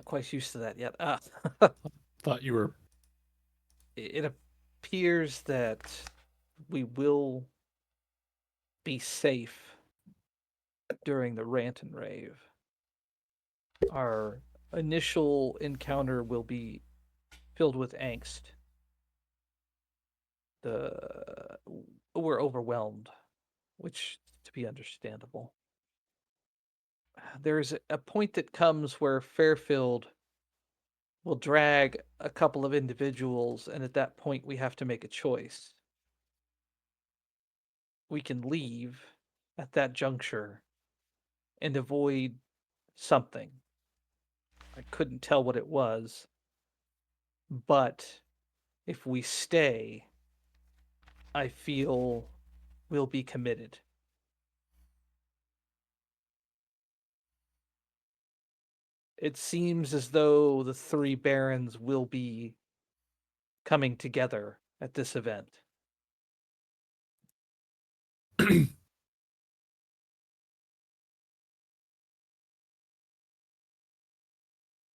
quite used to that yet. Thought you were. It appears that we will be safe during the rant and rave. Our initial encounter will be filled with angst. We're overwhelmed, which to be understandable. There's a point that comes where Fairfield will drag a couple of individuals, and at that point we have to make a choice. We can leave at that juncture and avoid something. I couldn't tell what it was, but if we stay, I feel we'll be committed. It seems as though the three barons will be coming together at this event.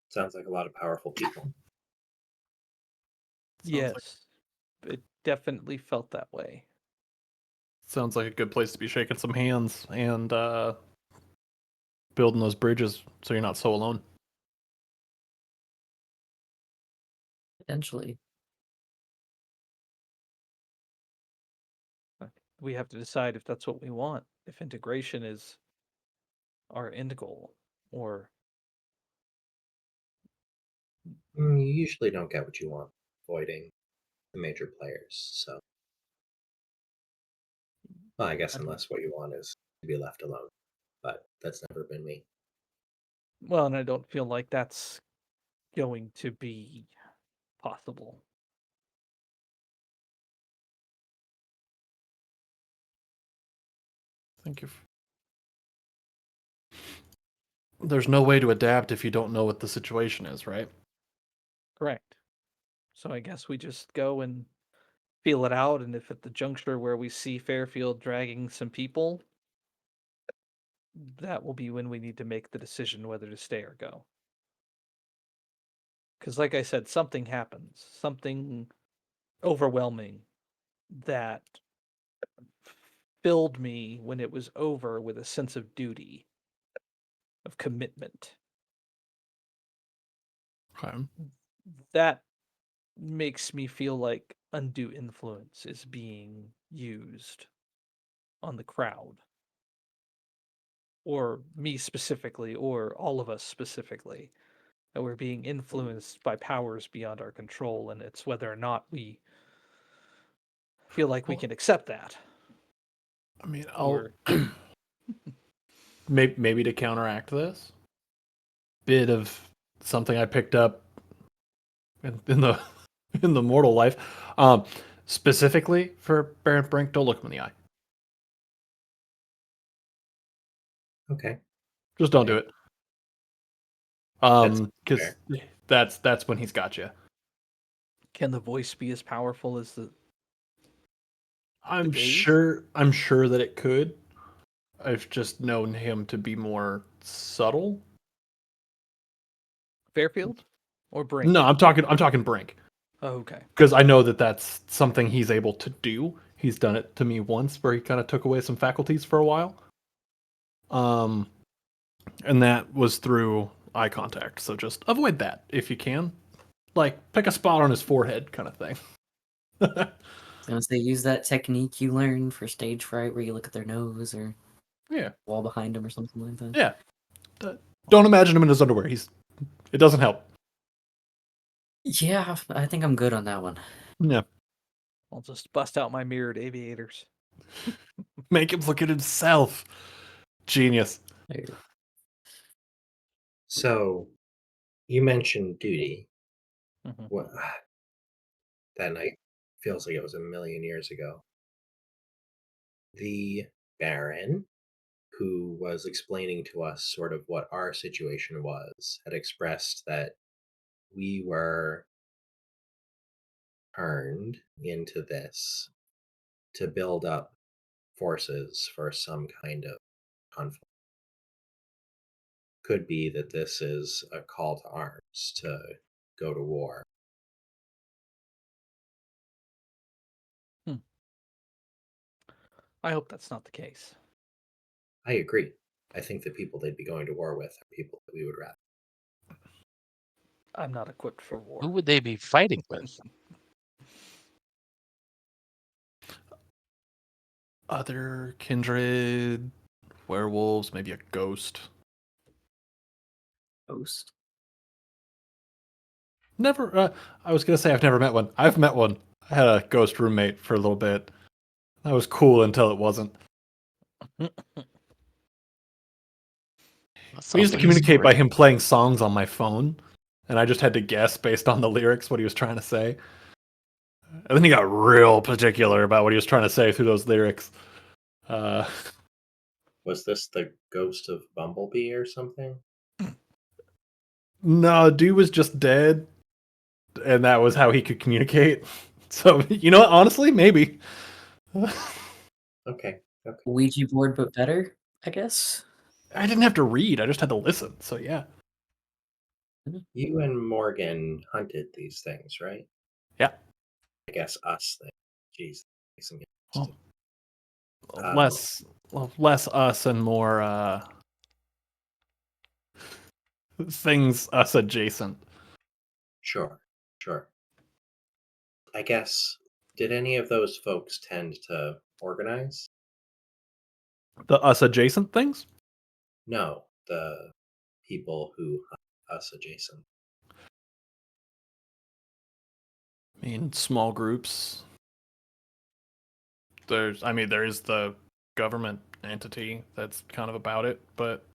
Sounds like a lot of powerful people. Yes, it definitely felt that way. Sounds like a good place to be shaking some hands and building those bridges so you're not so alone. Potentially. We have to decide if that's what we want, if integration is our end goal, or You usually don't get what you want avoiding the major players, so. Well, I guess unless what you want is to be left alone, but that's never been me. well, and I don't feel like that's going to be possible. Thank you. There's no way to adapt if you don't know what the situation is, right? Correct. So I guess we just go and feel it out, and if at the juncture where we see Fairfield dragging some people, that will be when we need to make the decision whether to stay or go. Because, like I said, something happens, something overwhelming that filled me when it was over with a sense of duty, of commitment. Okay. That makes me feel like undue influence is being used on the crowd, or me specifically, or all of us specifically, that we're being influenced by powers beyond our control, and it's whether or not we feel like we Well, can accept that. I mean, Or maybe to counteract this, bit of something I picked up in the in the mortal life, specifically for Baron Brink. Don't look him in the eye. Okay. Just don't do it. That's Because fair. that's when he's got you. can the voice be as powerful as the I'm gaze? sure that it could. I've just known him to be more subtle. Fairfield or Brink? No, I'm talking Brink Oh, okay. because I know that that's something he's able to do. He's done it to me once where he kind of took away some faculties for a while. Um, and that was through eye contact. So just avoid that if you can. Like pick a spot on his forehead, kind of thing. Since they use that technique you learn for stage fright where you look at their nose or Yeah, wall behind them or something like that. yeah. Don't imagine him in his underwear. It doesn't help. Yeah, I think I'm good on that one. Yeah, I'll just bust out my mirrored aviators. make him look at himself. Genius. There. So you mentioned duty. Mhm. What that night feels like it was a million years ago. The Baron, who was explaining to us sort of what our situation was, had expressed that we were turned into this to build up forces for some kind of conflict. Could be that this is a call to arms to go to war. I hope that's not the case. I agree. I think the people they'd be going to war with are people that we would rather. I'm not equipped for war. Who would they be fighting with? Other kindred, werewolves, maybe a ghost. Host. Never. I was gonna say I've never met one. I've met one. I had a ghost roommate for a little bit. That was cool until it wasn't. That We sounds used to like communicate by great. him playing songs on my phone, and I just had to guess based on the lyrics what he was trying to say. And then he got real particular about what he was trying to say through those lyrics. Uh, Was this the ghost of Bumblebee or something? no, dude was just dead, and that was how he could communicate. So you know what? Honestly, maybe. Okay. Okay. Ouija board, but better, I guess. I didn't have to read. I just had to listen. So yeah. You and Morgan hunted these things, right? Yeah. I guess us thing. Jeez. Makes them get Well, interesting. less us and more things us adjacent. Sure. Sure. I guess, did any of those folks tend to organize? The us adjacent things? No, the people who hunt us adjacent. I mean, small groups. There is the government entity that's kind of about it, but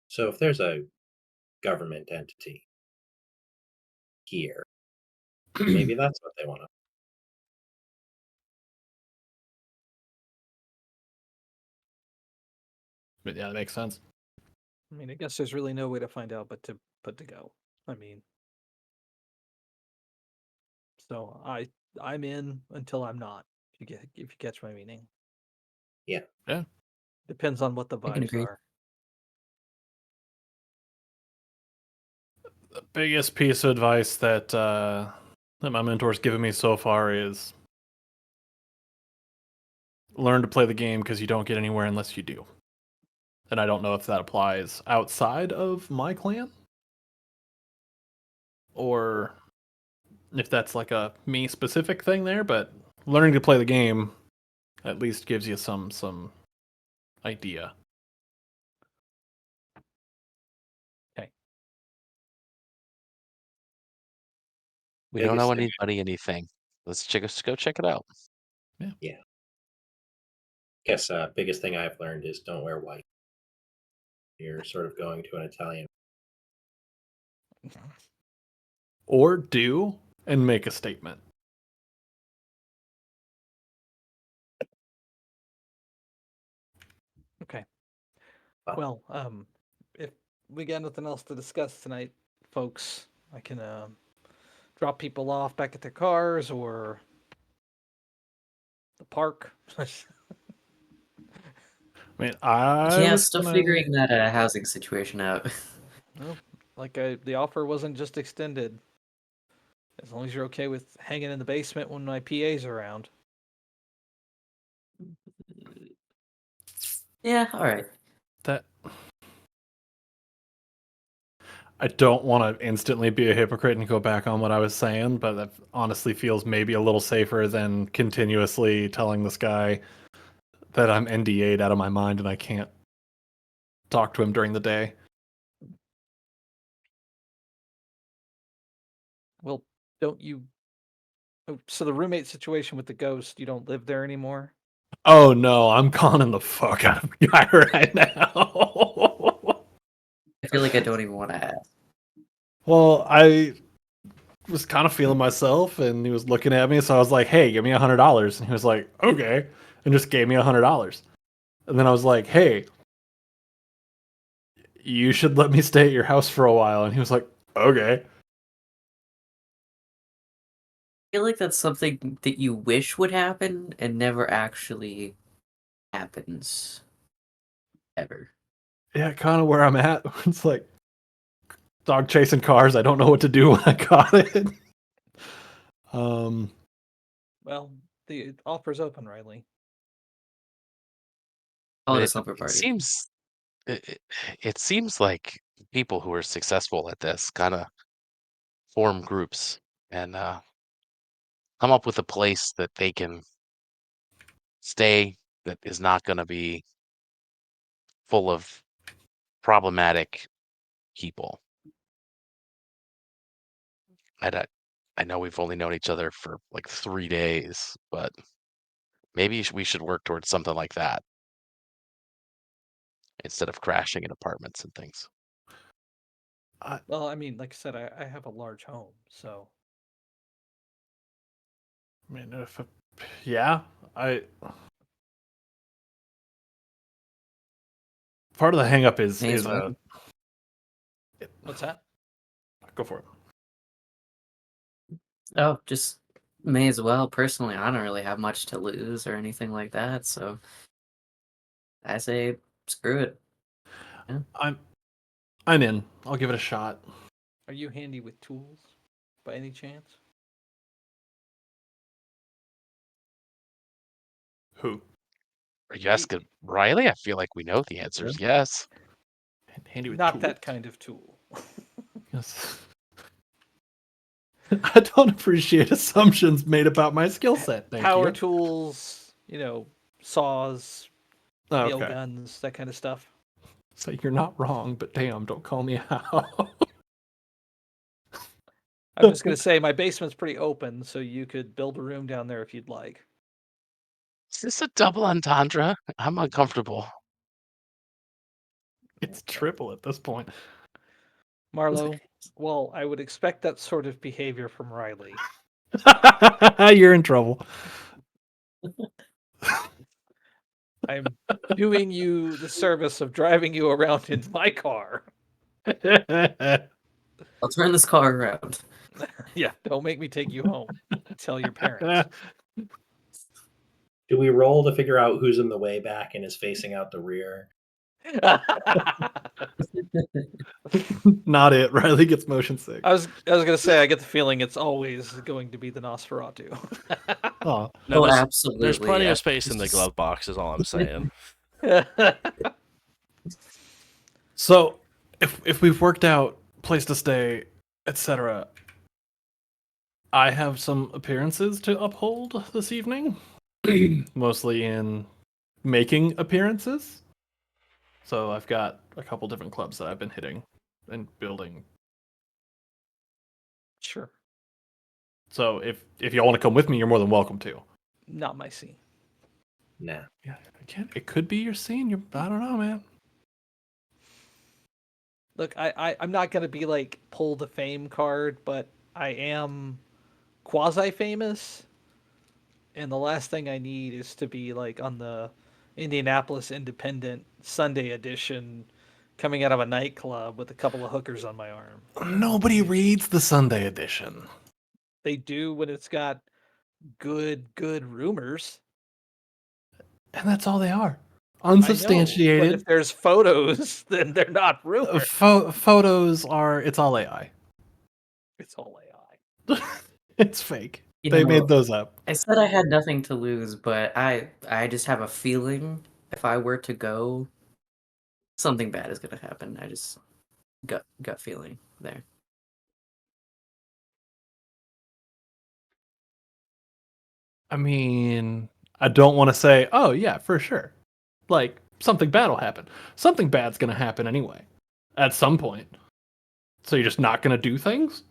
So if there's a government entity here, maybe that's what they want to. yeah, that makes sense. I mean, I guess there's really no way to find out but to go. I mean, So I'm in until I'm not. If you catch my meaning. Yeah. Yeah. Depends on what the I can vibes agree. are. The biggest piece of advice that that my mentor's given me so far is learn to play the game because you don't get anywhere unless you do. And I don't know if that applies outside of my clan or if that's like a me specific thing there, but learning to play the game at least gives you some idea. We don't Biggest know thing. anybody anything. Let's go check it out. Guess biggest thing I've learned is don't wear white. You're sort of going to an Italian. Or do and make a statement. Okay. Wow. Well, if we got nothing else to discuss tonight, folks, I can drop people off back at their cars or the park. I mean, I Yeah, was still gonna. figuring that housing situation out. Well, the offer wasn't just extended. As long as you're okay with hanging in the basement when my PA's around. Yeah, all right. That I don't want to instantly be a hypocrite and go back on what I was saying, but that honestly feels maybe a little safer than continuously telling this guy that I'm NDA'd out of my mind and I can't talk to him during the day. Well, don't you? Oh, so the roommate situation with the ghost, you don't live there anymore? Oh no, I'm conning the fuck out of the guy right now. I feel like I don't even want to ask. Well, I was kind of feeling myself and he was looking at me, so I was like, hey, give me $100. And he was like, okay. And just gave me $100. And then I was like, hey, you should let me stay at your house for a while. And he was like, okay. I feel like that's something that you wish would happen and never actually happens. Ever. Yeah, kind of where I'm at. It's like dog chasing cars. I don't know what to do when I got it. Well, the offer's open, Riley. Call But it a it, slumber it party. seems it, it it seems like people who are successful at this kind of form groups and come up with a place that they can stay that is not going to be full of problematic people. I know we've only known each other for like 3 days, but maybe we should work towards something like that instead of crashing in apartments and things. Well, I mean, like I said, I have a large home, so I mean, yeah, part of the hang up is May as well. what's that? Go for it. Oh, just may as well. Personally, I don't really have much to lose or anything like that, so I say screw it. Yeah. I'm in. I'll give it a shot. Are you handy with tools, by any chance? Who? Are you asking Riley? I feel like we know the answer is yes. Handy with Not tools? that kind of tool. Yes. I don't appreciate assumptions made about my skill set. Thank Power you. tools, saws, nail Okay. guns, that kind of stuff. So you're not wrong, but damn, don't call me out. I'm just gonna say my basement's pretty open, so you could build a room down there if you'd like. Is this a double entendre? I'm uncomfortable. It's triple at this point. Marlo, well, I would expect that sort of behavior from Riley. You're in trouble. I'm doing you the service of driving you around in my car. I'll turn this car around. Yeah, don't make me take you home. Tell your parents. Do we roll to figure out who's in the way back and is facing out the rear? Not it. Riley gets motion sick. I was gonna say I get the feeling it's always going to be the Nosferatu. Oh, No, Oh, there's absolutely. plenty yeah. of space in the It's- glove box. Is all I'm saying. so if we've worked out place to stay, etc., I have some appearances to uphold this evening, mostly in making appearances. So I've got a couple different clubs that I've been hitting and building. Sure. So if y'all want to come with me, you're more than welcome to. Not my scene. Nah. Yeah, it could be your scene. I don't know, man. Look, I'm not gonna be like pull the fame card, but I am quasi famous, and the last thing I need is to be like on the Indianapolis Independent Sunday edition, coming out of a nightclub with a couple of hookers on my arm. Nobody reads the Sunday edition. They do when it's got good rumors. And that's all they are. I know, but Unsubstantiated. if there's photos, then they're not rumors. Photos are, it's all AI. It's all AI. It's fake. You They know, made those up. I said I had nothing to lose, but I just have a feeling if I were to go, something bad is gonna happen. I just gut feeling there. I mean, I don't want to say, oh yeah, for sure. Like, something bad will happen. Something bad's gonna happen anyway. At some point. So you're just not gonna do things?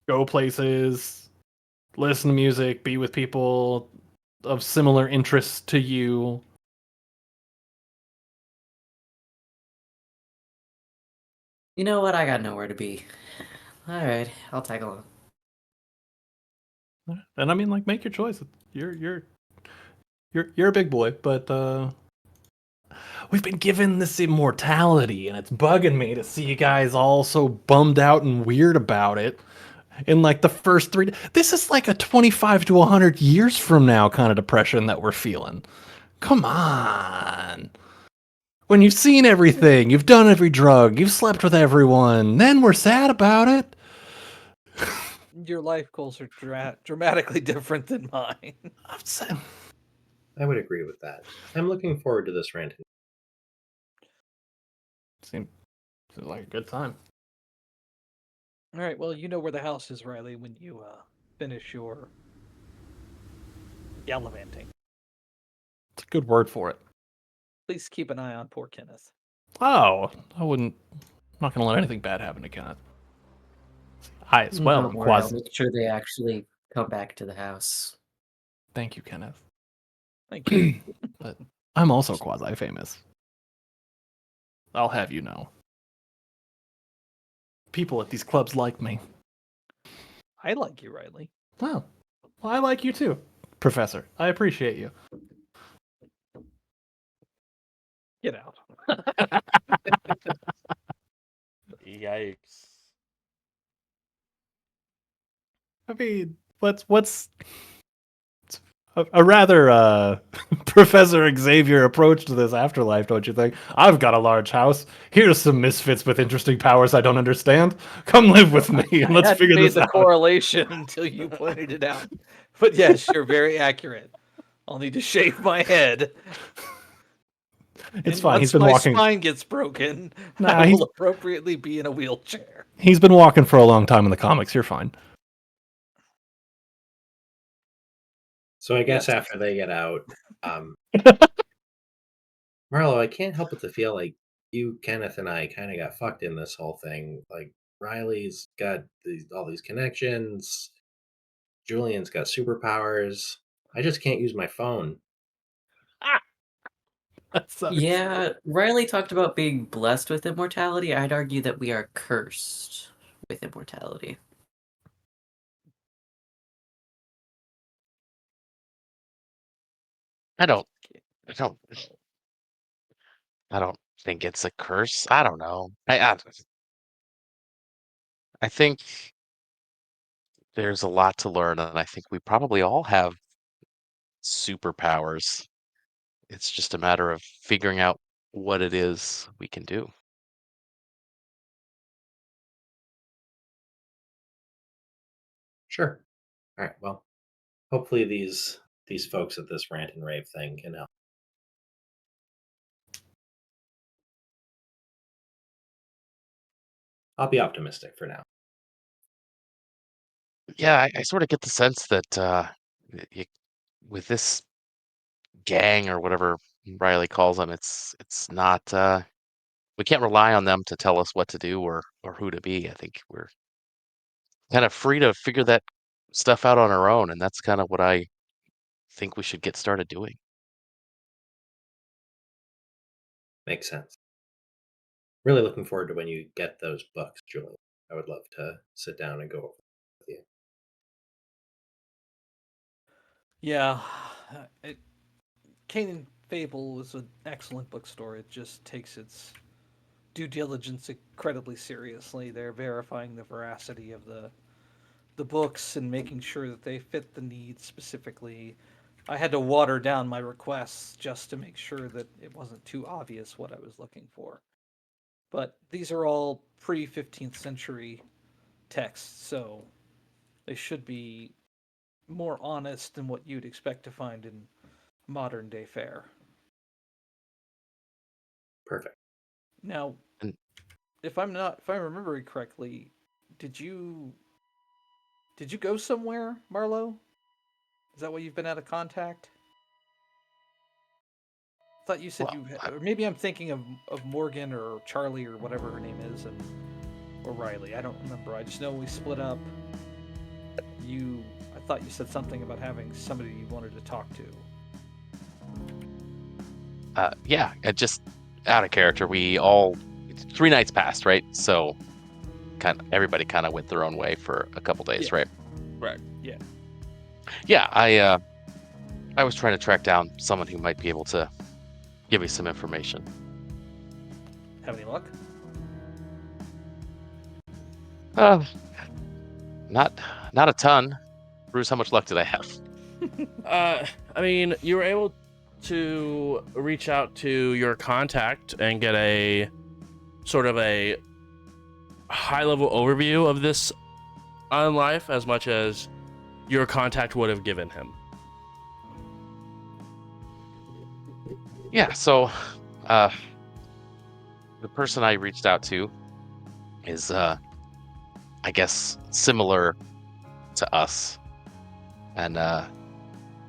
Go places, listen to music, be with people of similar interests to you. You know what? I got nowhere to be. All right, I'll tag along. And I mean, like, make your choice. You're a big boy, but we've been given this immortality, and it's bugging me to see you guys all so bummed out and weird about it. In like the first 3, this is like a 25 to 100 years from now kind of depression that we're feeling. Come on. When you've seen everything, you've done every drug, you've slept with everyone, then we're sad about it. Your life goals are dramatically different than mine. I'm saying, I would agree with that. I'm looking forward to this rant. seems like a good time. All right, well, you know where the house is, Riley, when you finish your gallivanting. It's a good word for it. Please keep an eye on poor Kenneth. Oh, I'm not going to let anything bad happen to Kenneth. I as well. Don't I'm worry, I'll quasi. make sure they actually come back to the house. Thank you, Kenneth. Thank you. But I'm also quasi famous. I'll have you know. People at these clubs like me. I like you, Riley. Oh, well, I like you too, Professor. I appreciate you. Get out. Yikes. I mean, what's a rather Professor Xavier approach to this afterlife, don't you think? I've got a large house. Here's some misfits with interesting powers I don't understand. Come live with me and let's I hadn't figure made this the out. correlation until you pointed it out. But yes, you're very accurate. I'll need to shave my head. It's And fine. He's once been my walking. spine gets broken, Nah, I he's will appropriately be in a wheelchair. he's been walking for a long time in the comics. You're fine. So I guess Yes. after they get out, Marlo, I can't help but to feel like you, Kenneth, and I kind of got fucked in this whole thing. Like Riley's got all these connections. Julian's got superpowers. I just can't use my phone. That sucks. Yeah, Riley talked about being blessed with immortality. I'd argue that we are cursed with immortality. I don't I don't think it's a curse. I don't know. I think there's a lot to learn, and I think we probably all have superpowers. It's just a matter of figuring out what it is we can do. Sure. All right. Well, hopefully these folks at this rant and rave thing can help. I'll be optimistic for now. Yeah, I sort of get the sense that y with this gang or whatever Riley calls them, it's not we can't rely on them to tell us what to do or who to be. I think we're kind of free to figure that stuff out on our own, and that's kind of what I think we should get started doing. Makes sense. Really looking forward to when you get those books, Julie. I would love to sit down and go over with you. Yeah, it, Cain and Fable is an excellent bookstore. It just takes its due diligence incredibly seriously. They're verifying the veracity of the books and making sure that they fit the needs specifically. I had to water down my requests just to make sure that it wasn't too obvious what I was looking for. But these are all pre 15th century texts, so they should be more honest than what you'd expect to find in modern day fare. Perfect. Now, And if I'm remembering correctly, did you go somewhere, Marlowe? Is that why you've been out of contact? I thought you said well, you, or maybe I'm thinking of Morgan or Charlie or whatever her name is, and or Riley. I don't remember. I just know we split up. I thought you said something about having somebody you wanted to talk to. yeah, and just out of character, we all 3 nights passed, right? So kind of everybody kind of went their own way for a couple days, Yeah. right? Right. Yeah. Yeah, I was trying to track down someone who might be able to give me some information. Have any luck? Uh, not not a ton. Bruce, how much luck did I have? I mean, you were able to reach out to your contact and get a sort of a high level overview of this on life as much as your contact would have given him. Yeah, so uh, the person I reached out to is, I guess, similar to us, and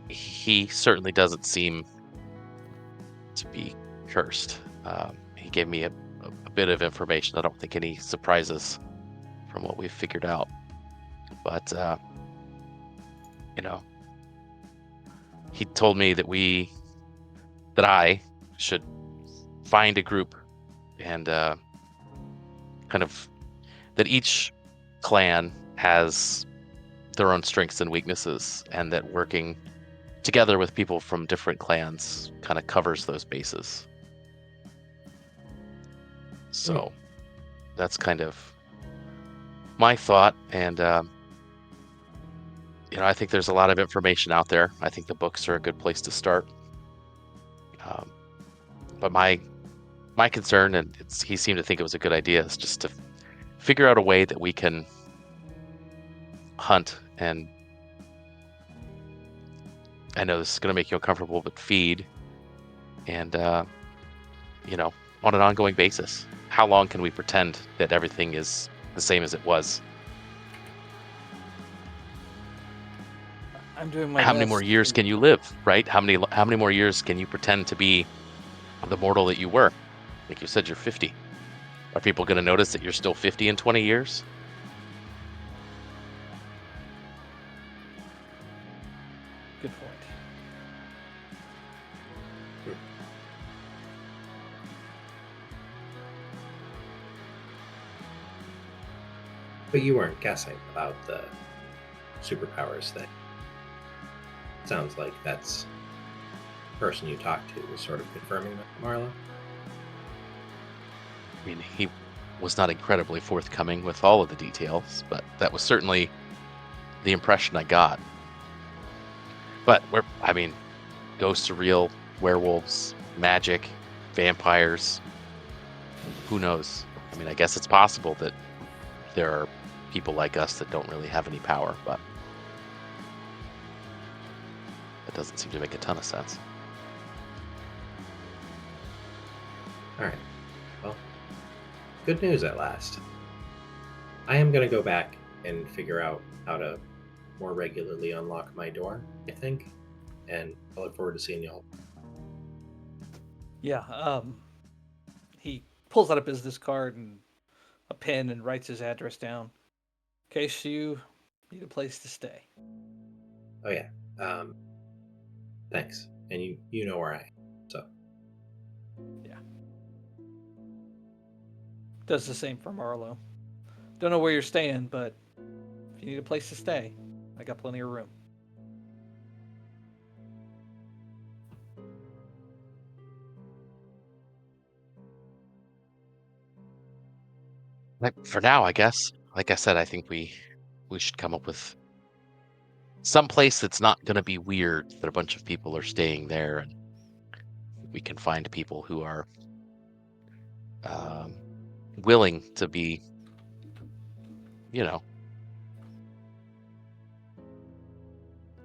he certainly doesn't seem to be cursed. He gave me a bit of information. I don't think any surprises from what we've figured out, but you know, he told me that I should find a group and kind of that each clan has their own strengths and weaknesses, and that working together with people from different clans kind of covers those bases. So that's kind of my thought, and I think there's a lot of information out there. I think the books are a good place to start. Um, but my concern, and he seemed to think it was a good idea, is just to figure out a way that we can hunt, and I know this is going to make you uncomfortable, but feed, and on an ongoing basis. How long can we pretend that everything is the same as it was? I'm doing my How many best more years to- can you live, right? How many more years can you pretend to be the mortal that you were? Like you said, you're 50. Are people going to notice that you're still 50 in 20 years? Good point. But you weren't guessing about the superpowers thing. Sounds like that's the person you talked to was sort of confirming that, Marlo. I mean, he was not incredibly forthcoming with all of the details, but that was certainly the impression I got. But ghosts are real, werewolves, magic, vampires. Who knows? I mean, I guess it's possible that there are people like us that don't really have any power, but that doesn't seem to make a ton of sense. All right. Well, good news at last. I am going to go back and figure out how to more regularly unlock my door, I think. And I look forward to seeing y'all. Yeah, he pulls out a business card and a pen and writes his address down. In case you need a place to stay. Oh, yeah. Thanks. And you know where I am. So, Does the same for Marlo. Don't know where you're staying, but if you need a place to stay, I got plenty of room. For now, I guess. Like I said, I think we should come up with some place that's not going to be weird that a bunch of people are staying there, and we can find people who are willing to be,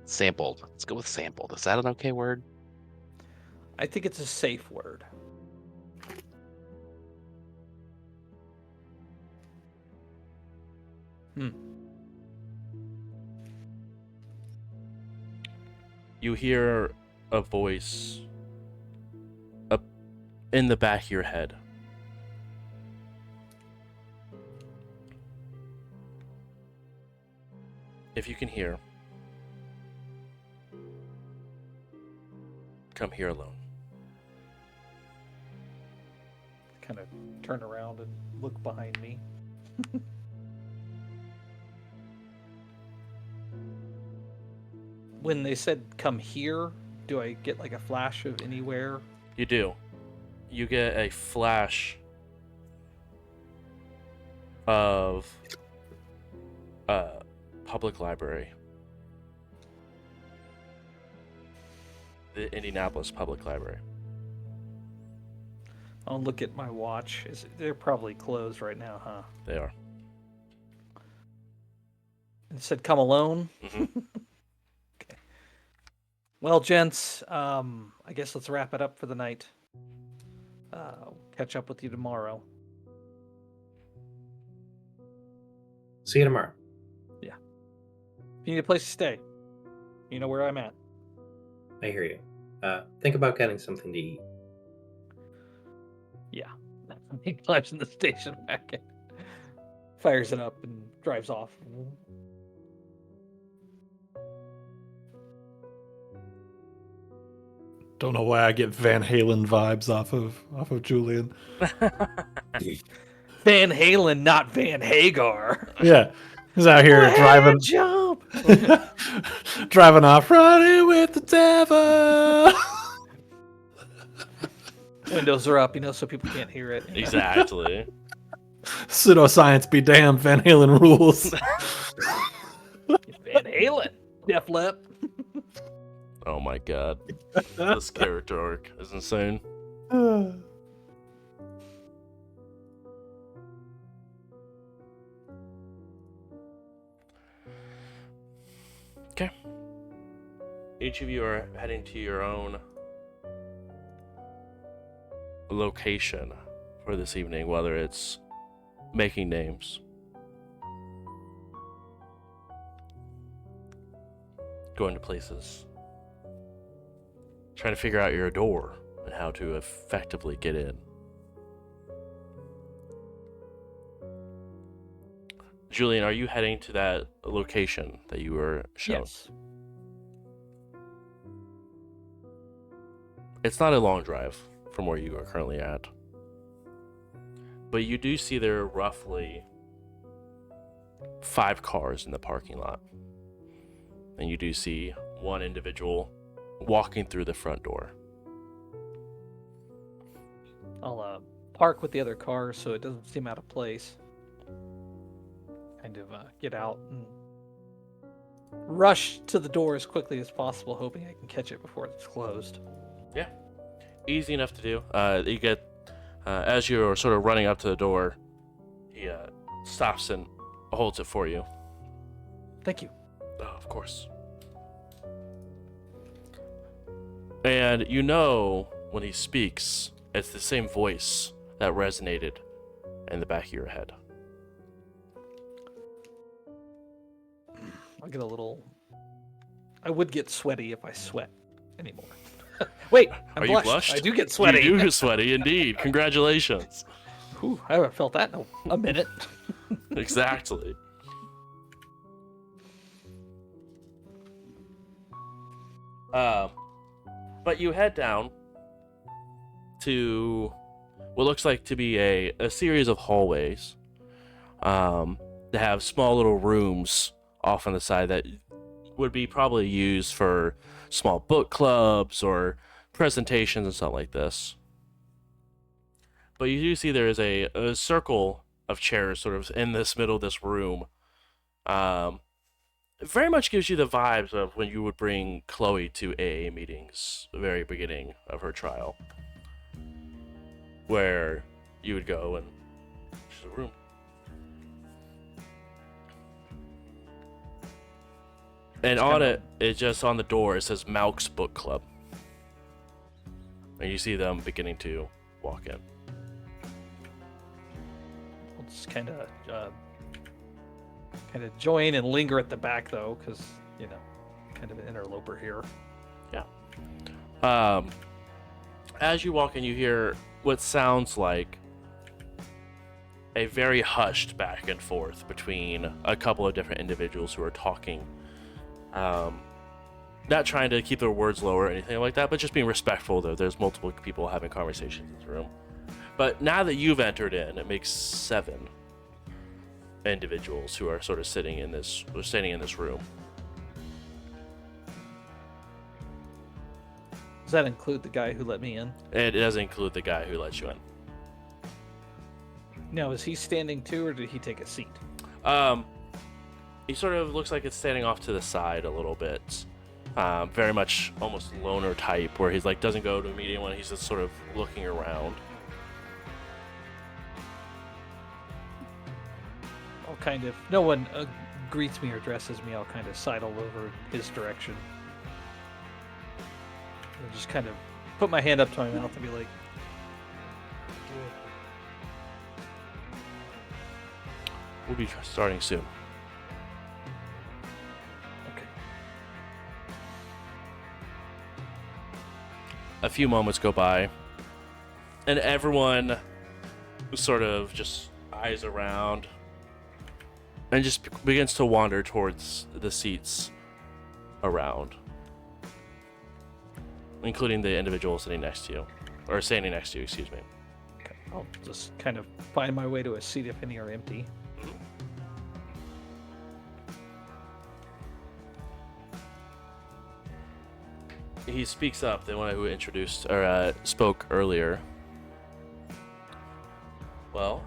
sampled. Let's go with sampled. Is that an okay word? I think it's a safe word. You hear a voice up in the back of your head. If you can hear, come here alone. Kind of turn around and look behind me. When they said come here, do I get like a flash of anywhere? You do. You get a flash of public library. The Indianapolis Public Library. I'll look at my watch. They're probably closed right now, huh? They are. It said come alone. Mhm. Okay. Well, gents, I guess let's wrap it up for the night. Catch up with you tomorrow. see you tomorrow. If you need a place to stay, you know where I'm at. I hear you. Think about getting something to eat. Yeah. He climbs in the station wagon, fires it up, and drives off. Don't know why I get Van Halen vibes off of Julian. Van Halen, not Van Hagar. Yeah, he's out here driving, Jump. driving off, running with the devil. Windows are up, so people can't hear it. Exactly. Pseudoscience be damned, Van Halen rules. Van Halen, Def Lep. Oh my god. This character arc is insane. Okay. Each of you are heading to your own location for this evening, whether it's making names, going to places, trying to figure out your door and how to effectively get in. Julian, are you heading to that location that you were shown? Yes. It's not a long drive from where you are currently at. But you do see there are roughly 5 cars in the parking lot. And you do see one individual walking through the front door. I'll park with the other cars so it doesn't seem out of place. Kind of get out and rush to the door as quickly as possible, hoping I can catch it before it's closed. Yeah, easy enough to do. You get as you're sort of running up to the door, he stops and holds it for you. Thank you. Oh, of course. And you know when he speaks, it's the same voice that resonated in the back of your head. I'll get a little. I would get sweaty if I sweat anymore. Wait, Are you blushed? I do get sweaty. You do get sweaty, indeed. Congratulations. Whew, I haven't felt that in a minute. Exactly. But you head down to what looks like to be a series of hallways that have small little rooms off on the side that would be probably used for small book clubs or presentations and something like this. But you do see there is a circle of chairs sort of in this middle of this room. It very much gives you the vibes of when you would bring Chloe to AA meetings, the very beginning of her trial, where you would go and just a room. And on it, it's just on the door, it says Malk's Book Club. And you see them beginning to walk in. I'll just kind of join and linger at the back though, because kind of an interloper here. As you walk in, you hear what sounds like a very hushed back and forth between a couple of different individuals who are talking. Not trying to keep their words low or anything like that, but just being respectful, though. There's multiple people having conversations in this room. But now that you've entered in, it makes 7 individuals who are sort of standing in this room. Does that include the guy who let me in? It doesn't include the guy who let you in. Now, is he standing too, or did he take a seat? He sort of looks like it's standing off to the side a little bit. Very much almost loner type, where he's like doesn't go to meet anyone. He's just sort of looking around. I'll kind of. No one greets me or addresses me. I'll kind of sidle over his direction. I'll just kind of put my hand up to my mouth and be like, We'll be starting soon. okay. A few moments go by, and everyone sort of just eyes around and just begins to wander towards the seats around, including the individual sitting next to you, or standing next to you, excuse me. Okay. I'll just kind of find my way to a seat if any are empty. He speaks up, the one who introduced or spoke earlier. Well,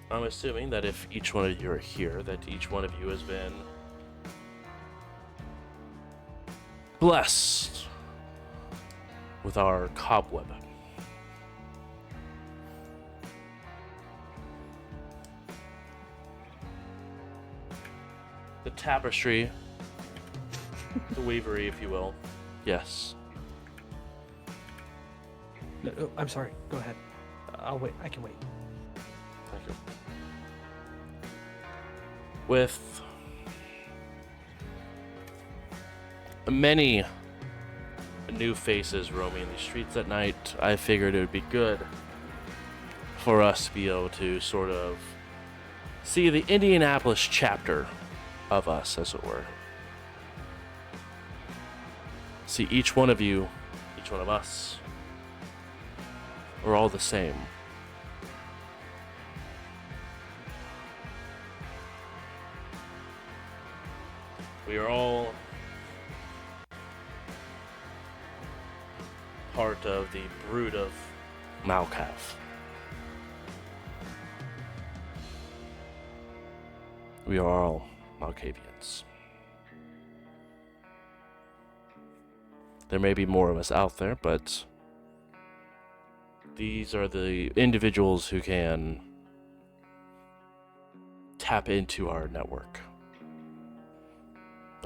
I'm assuming that if each one of you are here, that each one of you has been blessed with our cobweb. The tapestry, the weavery, if you will. Yes. No, I'm sorry. Go ahead. I'll wait. I can wait. Thank you. With many new faces roaming the streets at night, I figured it would be good for us to be able to sort of see the Indianapolis chapter of us, as it were. See each one of you, each one of us, we're all the same. We are all part of the brood of Malkav. We are all Malkavians. There may be more of us out there, but these are the individuals who can tap into our network,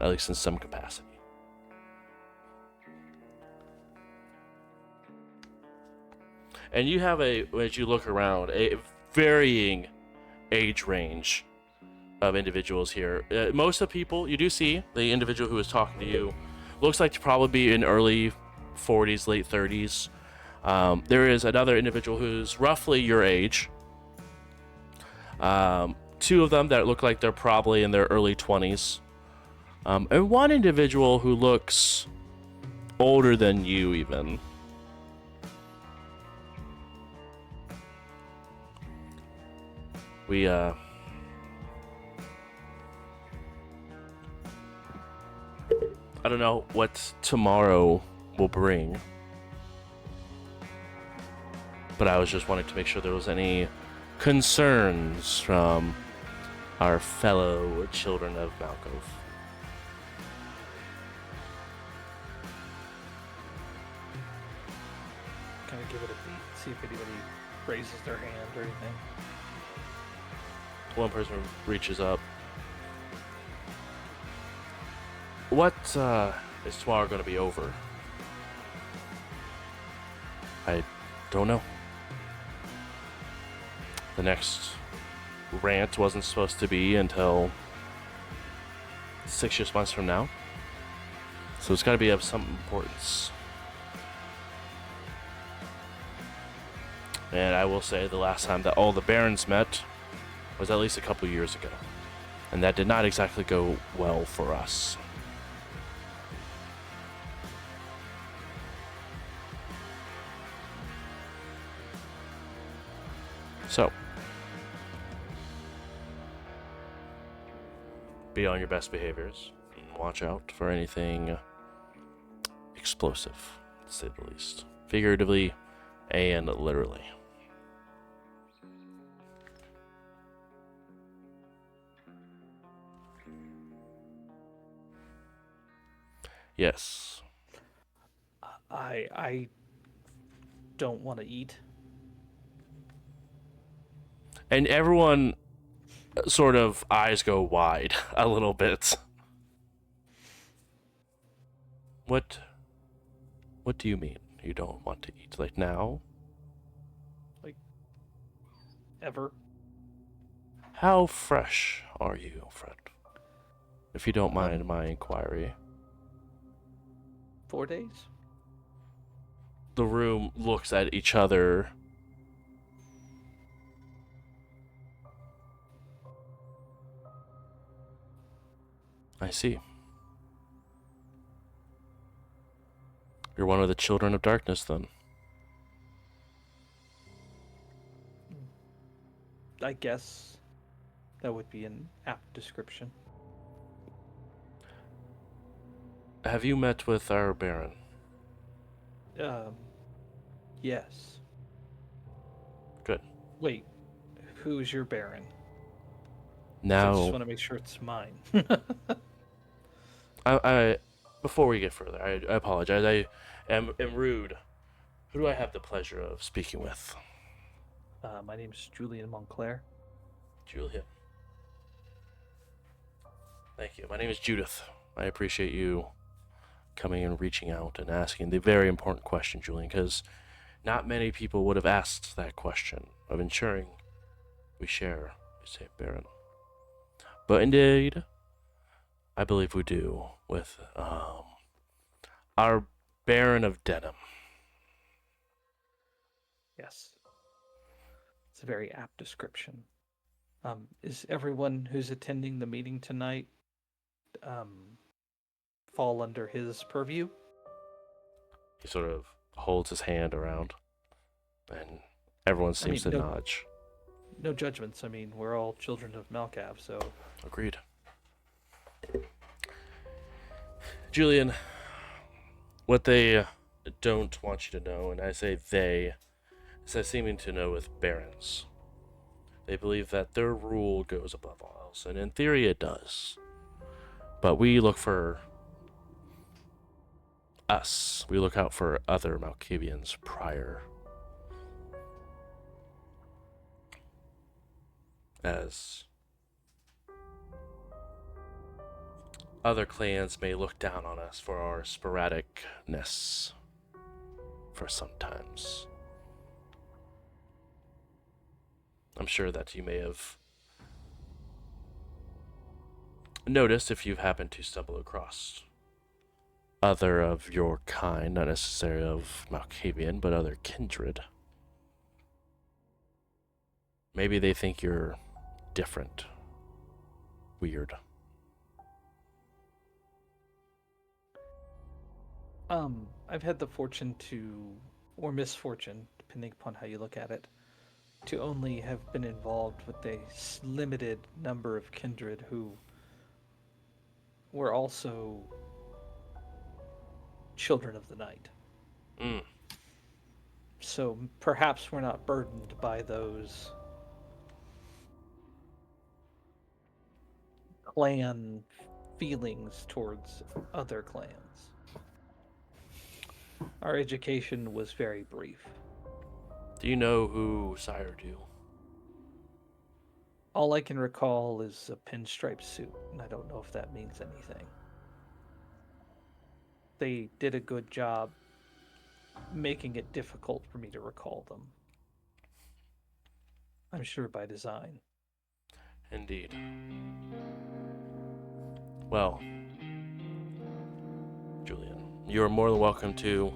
at least in some capacity. And you have as you look around, a varying age range of individuals here. Most of the people, you do see the individual who is talking to you looks like to probably be in early 40s, late 30s. There is another individual who's roughly your age. Two of them that look like they're probably in their early 20s. And one individual who looks older than you even. I don't know what tomorrow will bring, but I was just wanting to make sure there was any concerns from our fellow children of Malkov. Kind of give it a beat, see if anybody raises their hand or anything. One person reaches up. What is tomorrow going to be over? I don't know. The next rant wasn't supposed to be until 6 months from now. So it's got to be of some importance. And I will say the last time that all the barons met was at least a couple years ago. And that did not exactly go well for us. So, be on your best behaviors and watch out for anything explosive, to say the least. Figuratively and literally. Yes. I don't want to eat. And everyone sort of eyes go wide a little bit. What do you mean you don't want to eat? Like now? Ever. How fresh are you, Fred? If you don't mind my inquiry. 4 days? The room looks at each other. I see. You're one of the children of darkness, then. I guess that would be an apt description. Have you met with our Baron? Yes. Good. Wait, who's your Baron? I Now, just want to make sure it's mine. I before we get further, I apologize. I am rude. Who do I have the pleasure of speaking with? My name's Julian Montclair. Julian. Thank you. My name is Judith. I appreciate you coming and reaching out and asking the very important question, Julian, because not many people would have asked that question of ensuring we share the same Baron. But indeed, I believe we do with our Baron of Denim. Yes. It's a very apt description. Is everyone who's attending the meeting tonight fall under his purview? He sort of holds his hand around, and everyone seems to nudge. No judgments. I mean, we're all children of Malkav, so... Agreed. Julian, what they don't want you to know, and I say they, is that seeming to know with barons. They believe that their rule goes above all else, and in theory it does. But we look for us. We look out for other Malkavians prior. As other clans may look down on us for our sporadicness for sometimes. I'm sure that you may have noticed if you've happened to stumble across other of your kind, not necessarily of Malkavian, but other kindred. Maybe they think you're different, weird. I've had the fortune to, or misfortune, depending upon how you look at it, to only have been involved with a limited number of kindred who were also children of the night. Mm. So perhaps we're not burdened by those clan feelings towards other clans. Our education was very brief. Do you know who sired you? All I can recall is a pinstripe suit, and I don't know if that means anything. They did a good job making it difficult for me to recall them. I'm sure by design. Indeed. Well, Julian, you are more than welcome to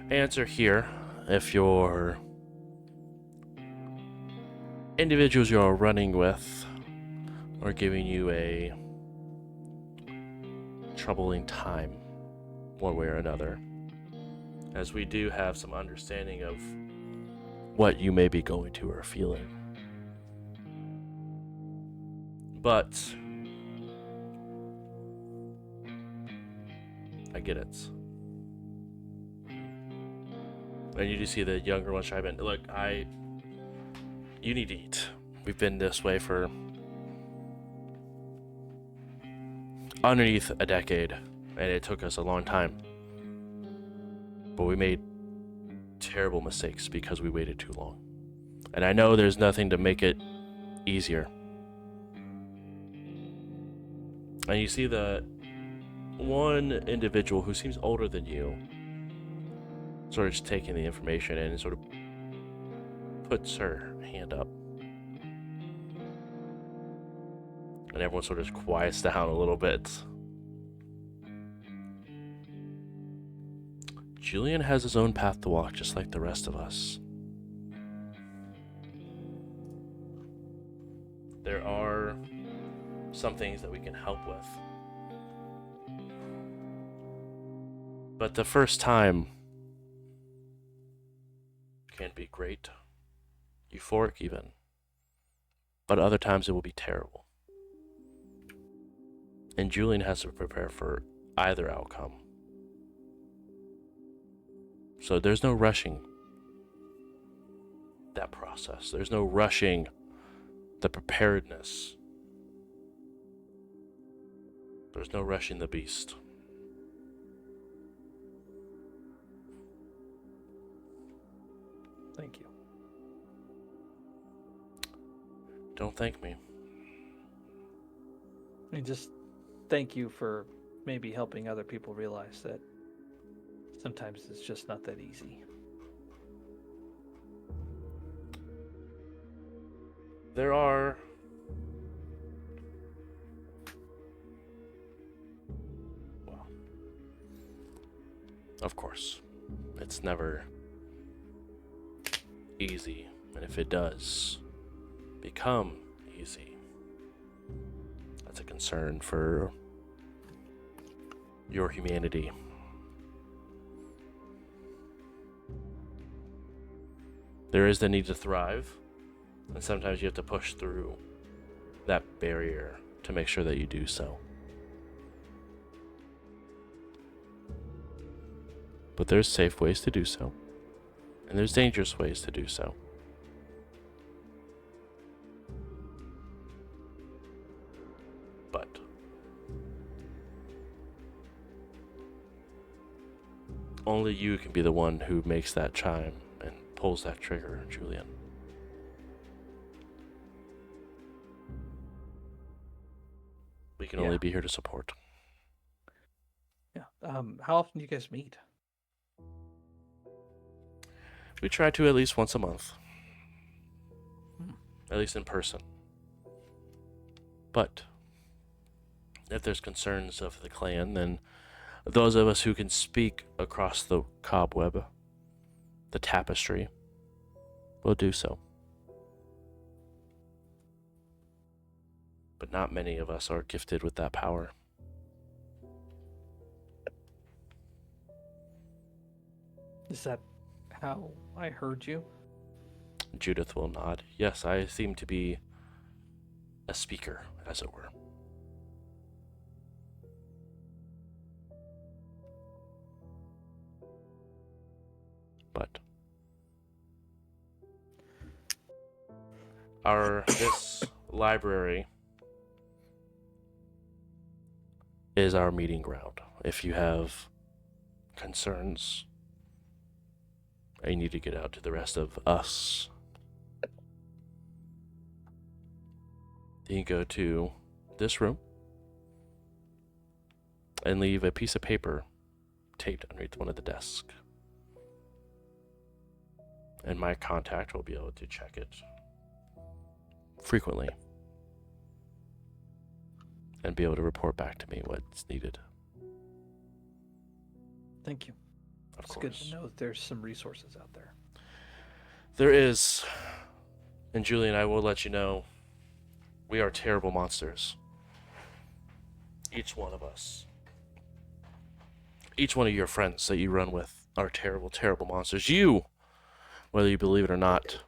answer here if your individuals you're running with are giving you a troubling time, one way or another, as we do have some understanding of what you may be going to or feeling. But I get it. And you do see the younger ones chime in. Look, you need to eat. We've been this way for underneath a decade, and it took us a long time. But we made terrible mistakes because we waited too long. And I know there's nothing to make it easier. And you see the one individual who seems older than you sort of just taking the information and sort of puts her hand up. And everyone sort of quiets down a little bit. Julian has his own path to walk, just like the rest of us. There are some things that we can help with. But the first time can be great, euphoric even. But other times it will be terrible. And Julian has to prepare for either outcome. So there's no rushing that process. There's no rushing the preparedness. There's no rushing the beast. Thank you. Don't thank me. And just thank you for maybe helping other people realize that sometimes it's just not that easy. There are of course, it's never easy, and if it does become easy, that's a concern for your humanity. There is the need to thrive, and sometimes you have to push through that barrier to make sure that you do so. But there's safe ways to do so, and there's dangerous ways to do so. But only you can be the one who makes that chime and pulls that trigger, Julian. We can only be here to support. Yeah. How often do you guys meet? We try to at least once a month. Hmm. At least in person. But if there's concerns of the clan, then those of us who can speak across the cobweb, the tapestry, will do so. But not many of us are gifted with that power. Is that how I heard you? Judith will nod. Yes, I seem to be a speaker, as it were. But this library is our meeting ground. If you have concerns, I need to get out to the rest of us. Then you go to this room and leave a piece of paper taped underneath one of the desks. And my contact will be able to check it frequently and be able to report back to me what's needed. Thank you. Of It's course. good to know that there's some resources out there. There is. And Julian, I will let you know, we are terrible monsters. Each one of us. Each one of your friends that you run with are terrible, terrible monsters. You, whether you believe it or not,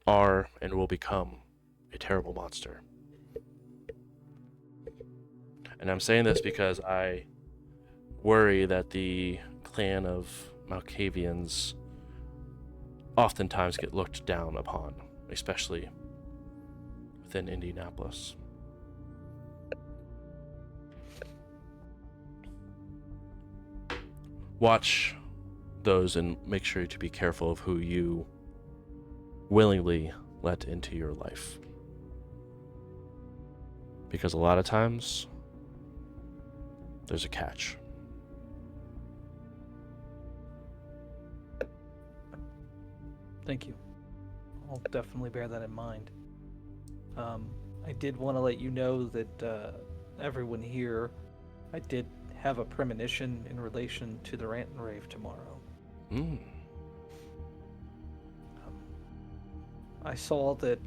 are and will become a terrible monster. And I'm saying this because I worry that the clan of Malkavians oftentimes get looked down upon, especially within Indianapolis. Watch those and make sure to be careful of who you willingly let into your life. Because a lot of times, there's a catch. Thank you. I'll definitely bear that in mind. I did want to let you know that everyone here, I did have a premonition in relation to the rant and rave tomorrow. I saw that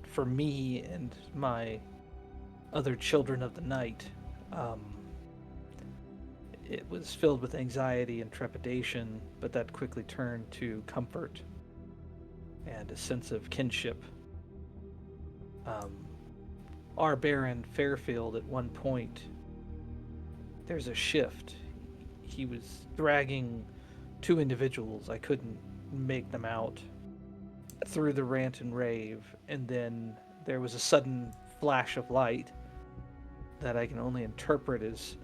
for me and my other children of the night, it was filled with anxiety and trepidation, but that quickly turned to comfort and a sense of kinship. Our Baron Fairfield, at one point, there's a shift. He was dragging two individuals, I couldn't make them out, through the rant and rave, and then there was a sudden flash of light that I can only interpret as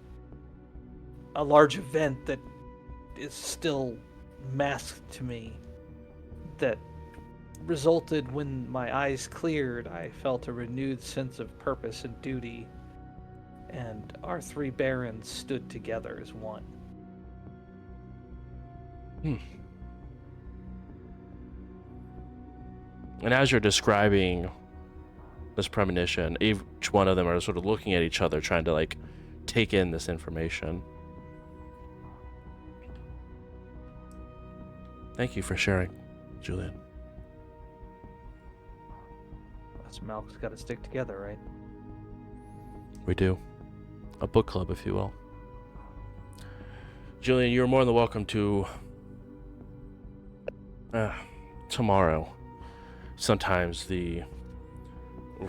a large event that is still masked to me, that resulted when my eyes cleared. I felt a renewed sense of purpose and duty, and our three barons stood together as one. And as you're describing this premonition, each one of them are sort of looking at each other, trying to like take in this information. Thank you for sharing, Julian. Us Malk's got to stick together, right? We do. A book club, if you will. Julian, you're more than welcome to tomorrow. Sometimes the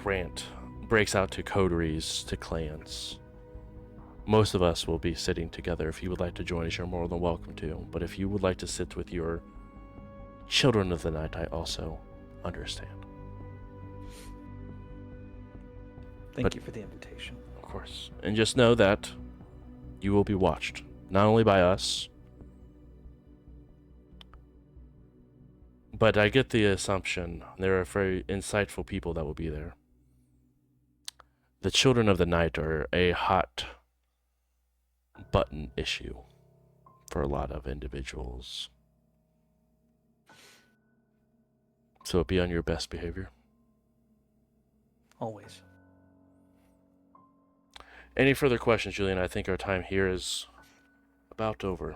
rant breaks out to coteries, to clans. Most of us will be sitting together. If you would like to join us, you're more than welcome to. But if you would like to sit with your children of the night, I also understand. Thank you for the invitation. Of course. And just know that you will be watched, not only by us, but I get the assumption there are very insightful people that will be there. The Children of the Night are a hot button issue for a lot of individuals. So be on your best behavior. Always. Any further questions, Julian? I think our time here is about over.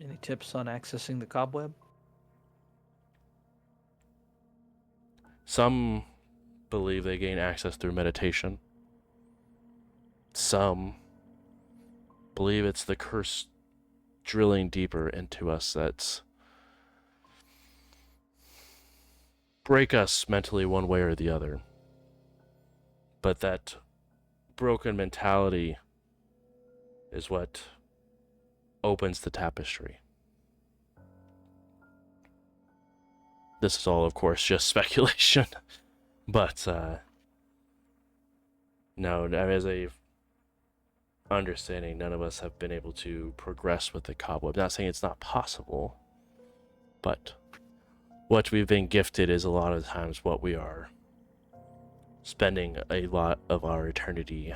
Any tips on accessing the cobweb? Some believe they gain access through meditation. Some believe it's the curse drilling deeper into us that's break us mentally one way or the other. But that broken mentality is what opens the tapestry. This is all, of course, just speculation. But, no, as a understanding, none of us have been able to progress with the cobweb. Not saying it's not possible, but what we've been gifted is a lot of times what we are spending a lot of our eternity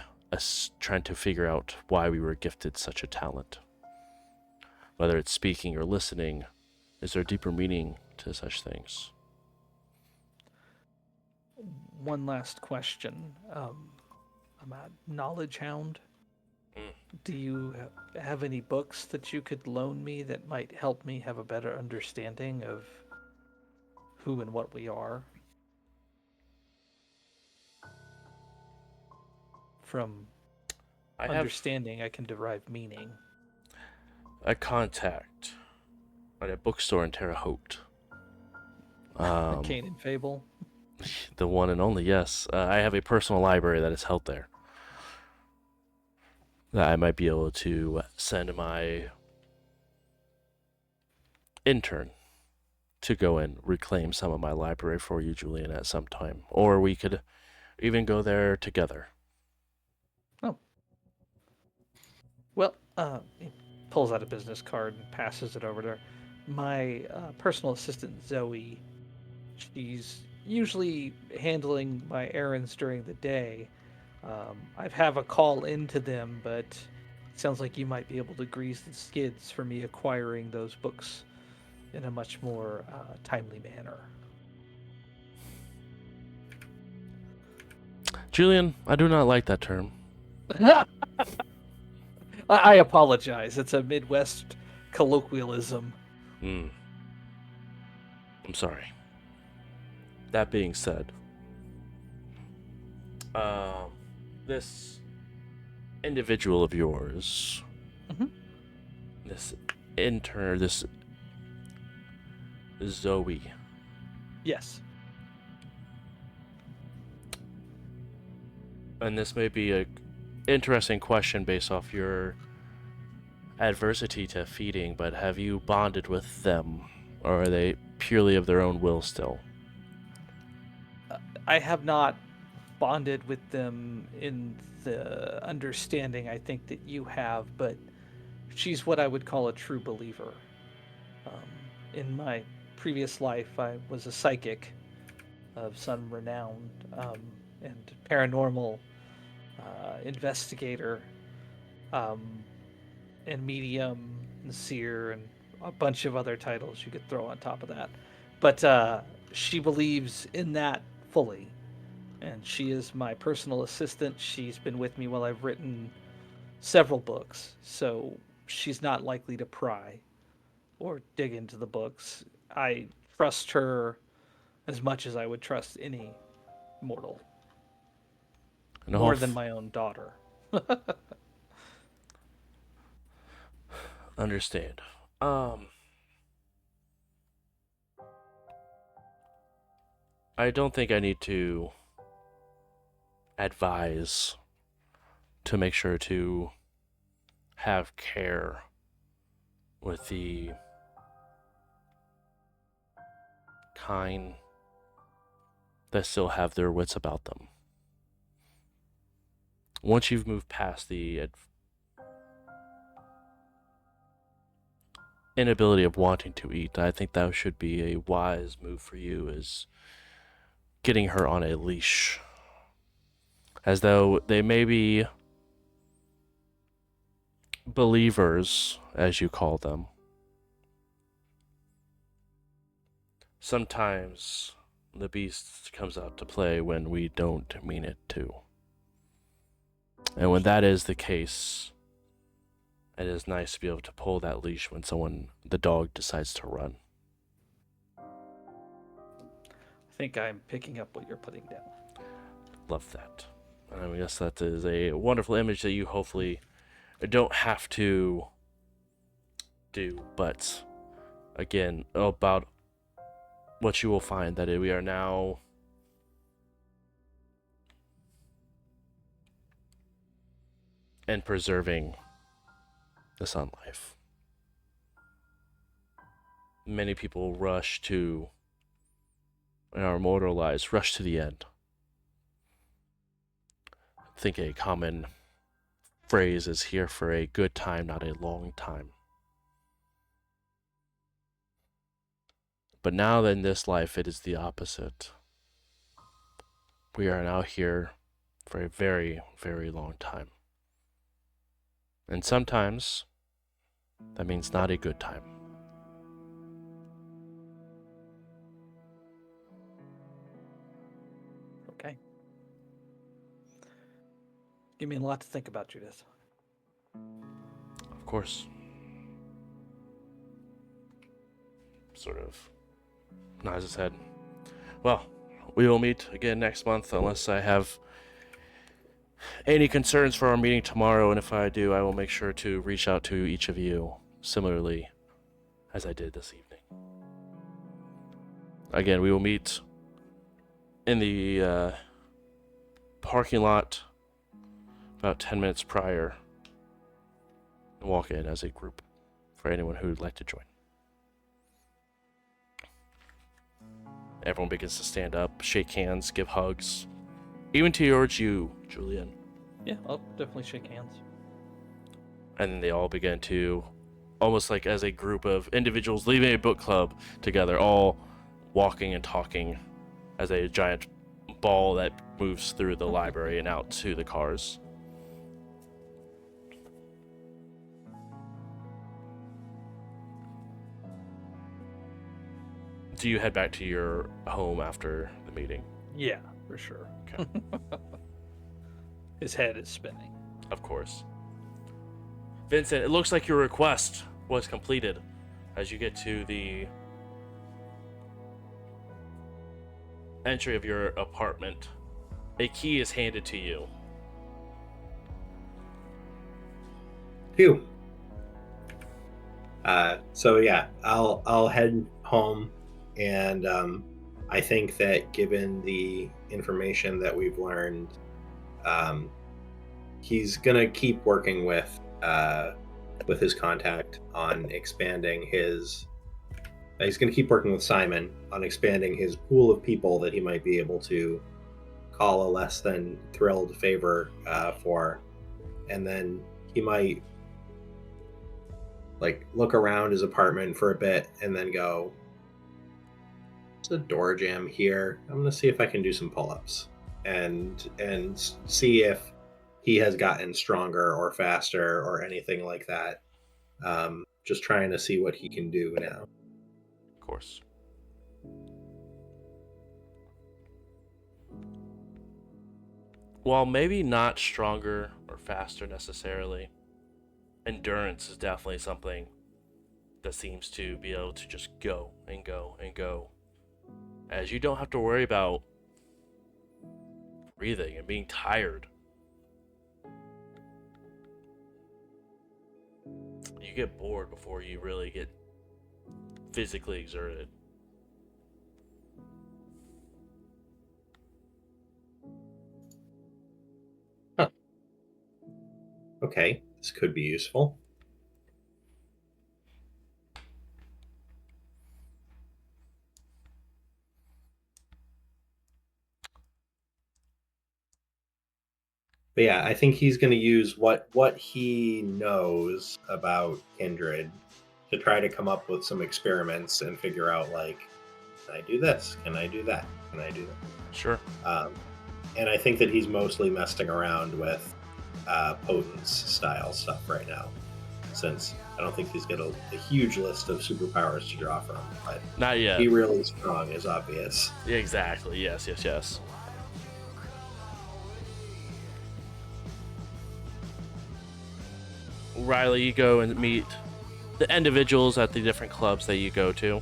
trying to figure out why we were gifted such a talent. Whether it's speaking or listening, is there a deeper meaning to such things? One last question. I'm a knowledge hound. Do you have any books that you could loan me that might help me have a better understanding of who and what we are? From understanding, I can derive meaning. A contact at a bookstore in Terre Haute. Cain and Fable. The one and only, yes. I have a personal library that is held there. That I might be able to send my intern to go and reclaim some of my library for you, Julian, at some time. Or we could even go there together. Oh. Well, he pulls out a business card and passes it over to her. My personal assistant, Zoe, she's usually handling my errands during the day. I have a call into them, but it sounds like you might be able to grease the skids for me acquiring those books in a much more timely manner. Julian, I do not like that term. I apologize. It's a Midwest colloquialism. I'm sorry. That being said, this individual of yours, this intern, this Zoe, Yes. and this may be a interesting question based off your adversity to feeding, but have you bonded with them, or are they purely of their own will still? I have not bonded with them in the understanding I think that you have, but she's what I would call a true believer. In my previous life, I was a psychic of some renown and paranormal investigator and medium and seer and a bunch of other titles you could throw on top of that. But she believes in that fully. And she is my personal assistant. She's been with me while I've written several books. So she's not likely to pry or dig into the books. I trust her as much as I would trust any mortal. And More than my own daughter. Understand. I don't think I need to advise to make sure to have care with the kind that still have their wits about them. Once you've moved past the inability of wanting to eat, I think that should be a wise move for you, is getting her on a leash. As though they may be believers, as you call them. Sometimes the beast comes out to play when we don't mean it to. And when that is the case, it is nice to be able to pull that leash when the dog decides to run. I think I'm picking up what you're putting down. Love that. I guess that is a wonderful image that you hopefully don't have to do, but again, about what you will find that we are now and preserving the sun life. Many people in our mortal lives, rush to the end. I think a common phrase is here for a good time, not a long time. But now in this life, it is the opposite. We are now here for a very, very long time. And sometimes that means not a good time. Okay. Give me a lot to think about, Judith. Of course. Sort of nods his head. Well, we will meet again next month unless I have any concerns for our meeting tomorrow, and if I do, I will make sure to reach out to each of you similarly as I did this evening. Again, we will meet in the parking lot about 10 minutes prior and walk in as a group for anyone who would like to join. Everyone begins to stand up, shake hands, give hugs. Even towards you, Julian. Yeah, I'll definitely shake hands. And then they all begin to, almost like as a group of individuals leaving a book club together, all walking and talking as a giant ball that moves through the library and out to the cars. Do you head back to your home after the meeting? Yeah, for sure. Okay. His head is spinning. Of course. Vincent, it looks like your request was completed as you get to the entry of your apartment. A key is handed to you. Phew. So yeah, I'll head home, and I think that given the information that we've learned, he's gonna keep working with his contact on expanding his. He's gonna keep working with Simon on expanding his pool of people that he might be able to call a less than thrilled favor for, and then he might look around his apartment for a bit and then go, there's a door jam here. I'm gonna see if I can do some pull-ups and see if he has gotten stronger or faster or anything like that. Just trying to see what he can do now. Of course. While maybe not stronger or faster necessarily, endurance is definitely something that seems to be able to just go and go and go, as you don't have to worry about breathing and being tired. You get bored before you really get physically exerted. Okay, this could be useful. But yeah, I think he's going to use what he knows about Kindred to try to come up with some experiments and figure out, like, can I do this? Can I do that? Can I do that? Sure. And I think that he's mostly messing around with Potence style stuff right now, since I don't think he's got a huge list of superpowers to draw from. But Not yet. Be Really Strong is obvious. Yeah, exactly. Yes. Riley, you go and meet the individuals at the different clubs that you go to.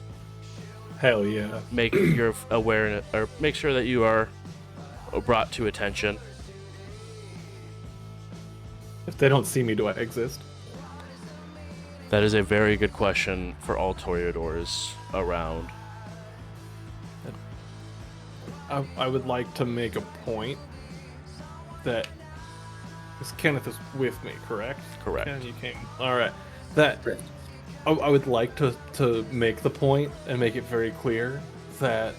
Hell yeah. Make your awareness, or make sure that you are brought to attention. If they don't see me, do I exist? That is a very good question for all Toreadors around. I would like to make a point that this Kenneth is with me, correct? Correct. Ken, you came. All right. That I would like to make the point and make it very clear that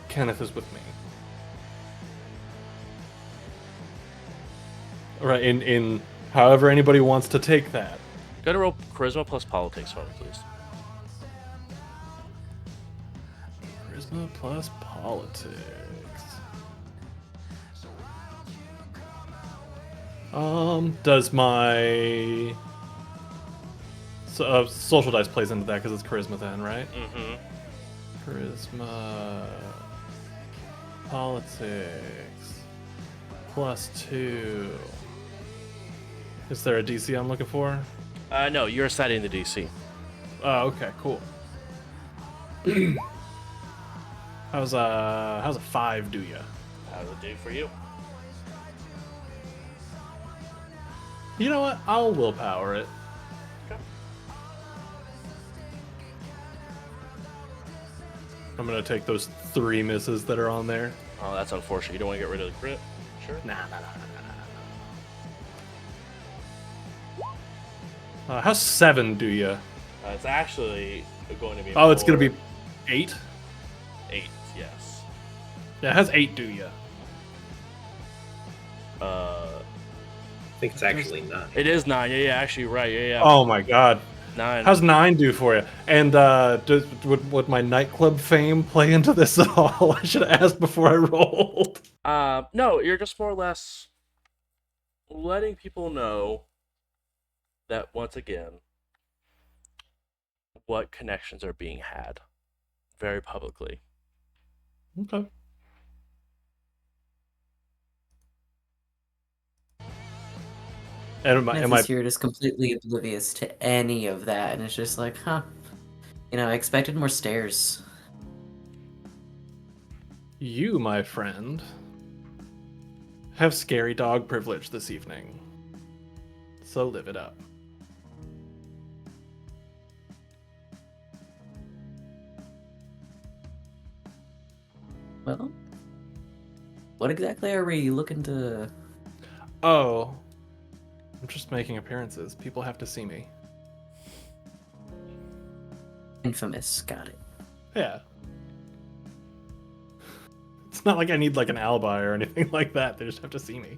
Kenneth is with me. All right. In however anybody wants to take that. Go to roll charisma plus politics for me, please. Charisma plus politics. Does my social dice plays into that because it's charisma then, right? Mm-hmm. Charisma politics +2. Is there a DC I'm looking for? No, you're setting the DC. Oh, okay, cool. How's a 5 do ya? How does it do for you? You know what? I'll willpower it. Okay. I'm gonna take those 3 misses that are on there. Oh, that's unfortunate. You don't want to get rid of the crit? Sure. Nah. How's 7 do ya? It's actually going to be. Oh, it's gonna be more 8. 8. Yes. Yeah, how's 8 do ya? I think it's actually 9. It is 9. Yeah, actually, right. Yeah. Oh my god. 9. How's 9 do for you? And would my nightclub fame play into this at all? I should have asked before I rolled. No, you're just more or less letting people know that once again, what connections are being had very publicly. Okay. And am I Here is completely oblivious to any of that, and it's just like, huh. I expected more stairs. You, my friend, have scary dog privilege this evening. So live it up. Well, what exactly are we looking to... Oh, I'm just making appearances. People have to see me. Infamous, got it. Yeah. It's not like I need like an alibi or anything like that. They just have to see me.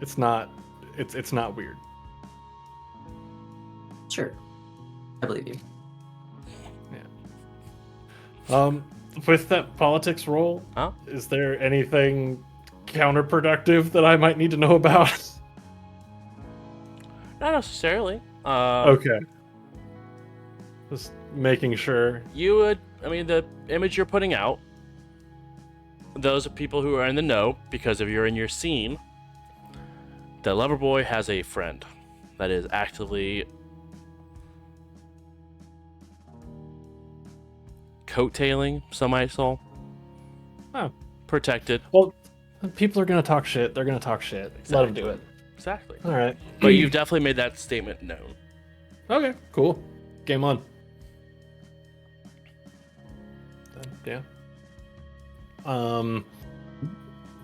It's not weird. Sure. I believe you. With that politics roll, Huh? is there anything counterproductive that I might need to know about? Not necessarily. Okay. Just making sure. You would, the image you're putting out, those are people who are in the know, because if you're in your scene, the lover boy has a friend that is actively coattailing some ISOL. Oh. Protected. Well, people are gonna talk shit. They're gonna talk shit. Exactly. Let them do it. Exactly. All right. But you've definitely made that statement known. Okay. Cool. Game on. Yeah.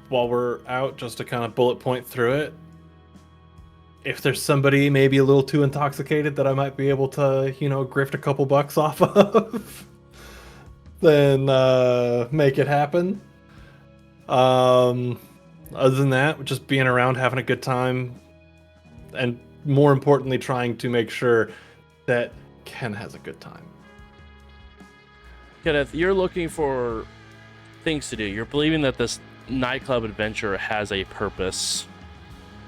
While we're out, just to kind of bullet point through it, if there's somebody maybe a little too intoxicated that I might be able to, grift a couple bucks off of, then make it happen. Other than that, just being around, having a good time, and more importantly, trying to make sure that Ken has a good time. Kenneth, you're looking for things to do. You're believing that this nightclub adventure has a purpose,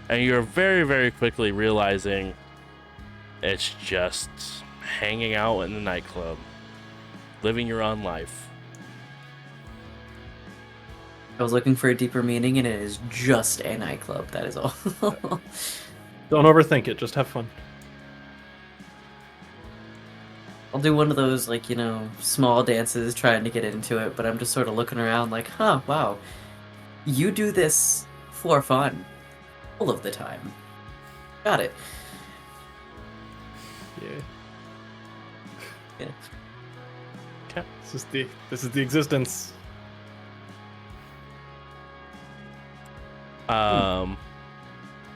and you're very, very quickly realizing it's just hanging out in the nightclub, living your own life. I was looking for a deeper meaning, and it is just a nightclub. That is all. Don't overthink it. Just have fun. I'll do one of those, like, small dances trying to get into it, but I'm just sort of looking around like, huh, wow. You do this for fun all of the time. Got it. Yeah. Yeah. Okay. This is the existence.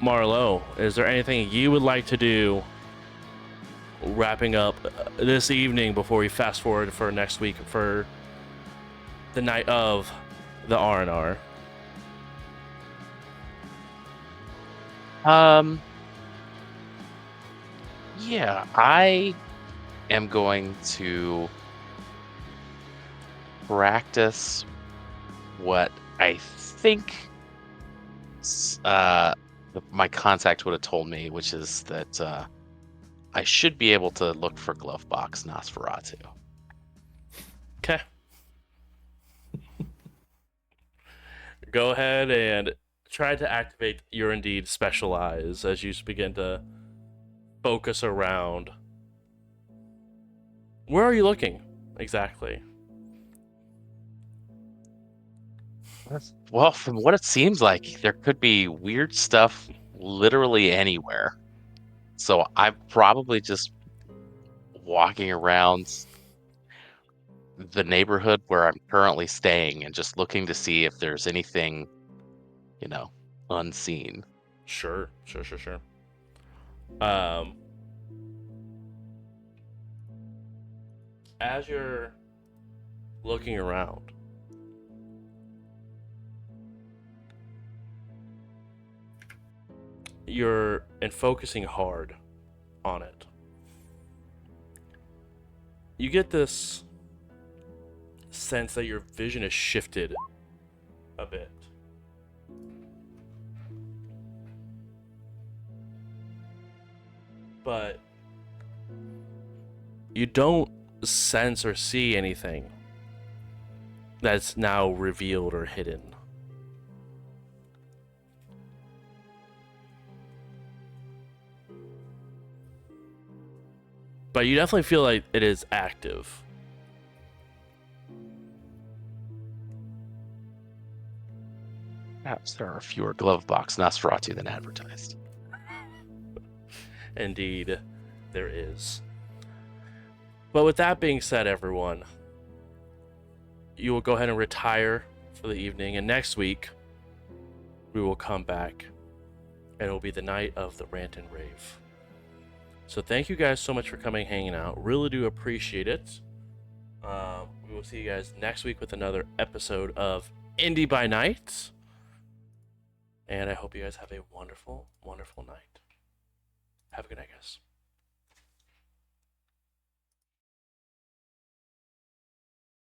Marlo, is there anything you would like to do wrapping up this evening before we fast forward for next week for the night of the R&R? Yeah, I am going to practice what I think my contact would have told me, which is that I should be able to look for Glovebox Nosferatu. Okay. Go ahead and try to activate your Indeed Specialize as you begin to focus around. Where are you looking exactly? Well, from what it seems like, there could be weird stuff literally anywhere. So I'm probably just walking around the neighborhood where I'm currently staying and just looking to see if there's anything, unseen. Sure. As you're looking around, you're focusing hard on it. You get this sense that your vision is shifted a bit. But you don't sense or see anything that's now revealed or hidden. But you definitely feel like it is active. Perhaps there are fewer Glovebox Nosferatu than advertised. Indeed, there is. But with that being said, everyone, you will go ahead and retire for the evening, and next week we will come back and it will be the night of the rant and rave. So thank you guys so much for coming, hanging out. Really do appreciate it. We will see you guys next week with another episode of Indy by Night. And I hope you guys have a wonderful, wonderful night. Have a good night, guys.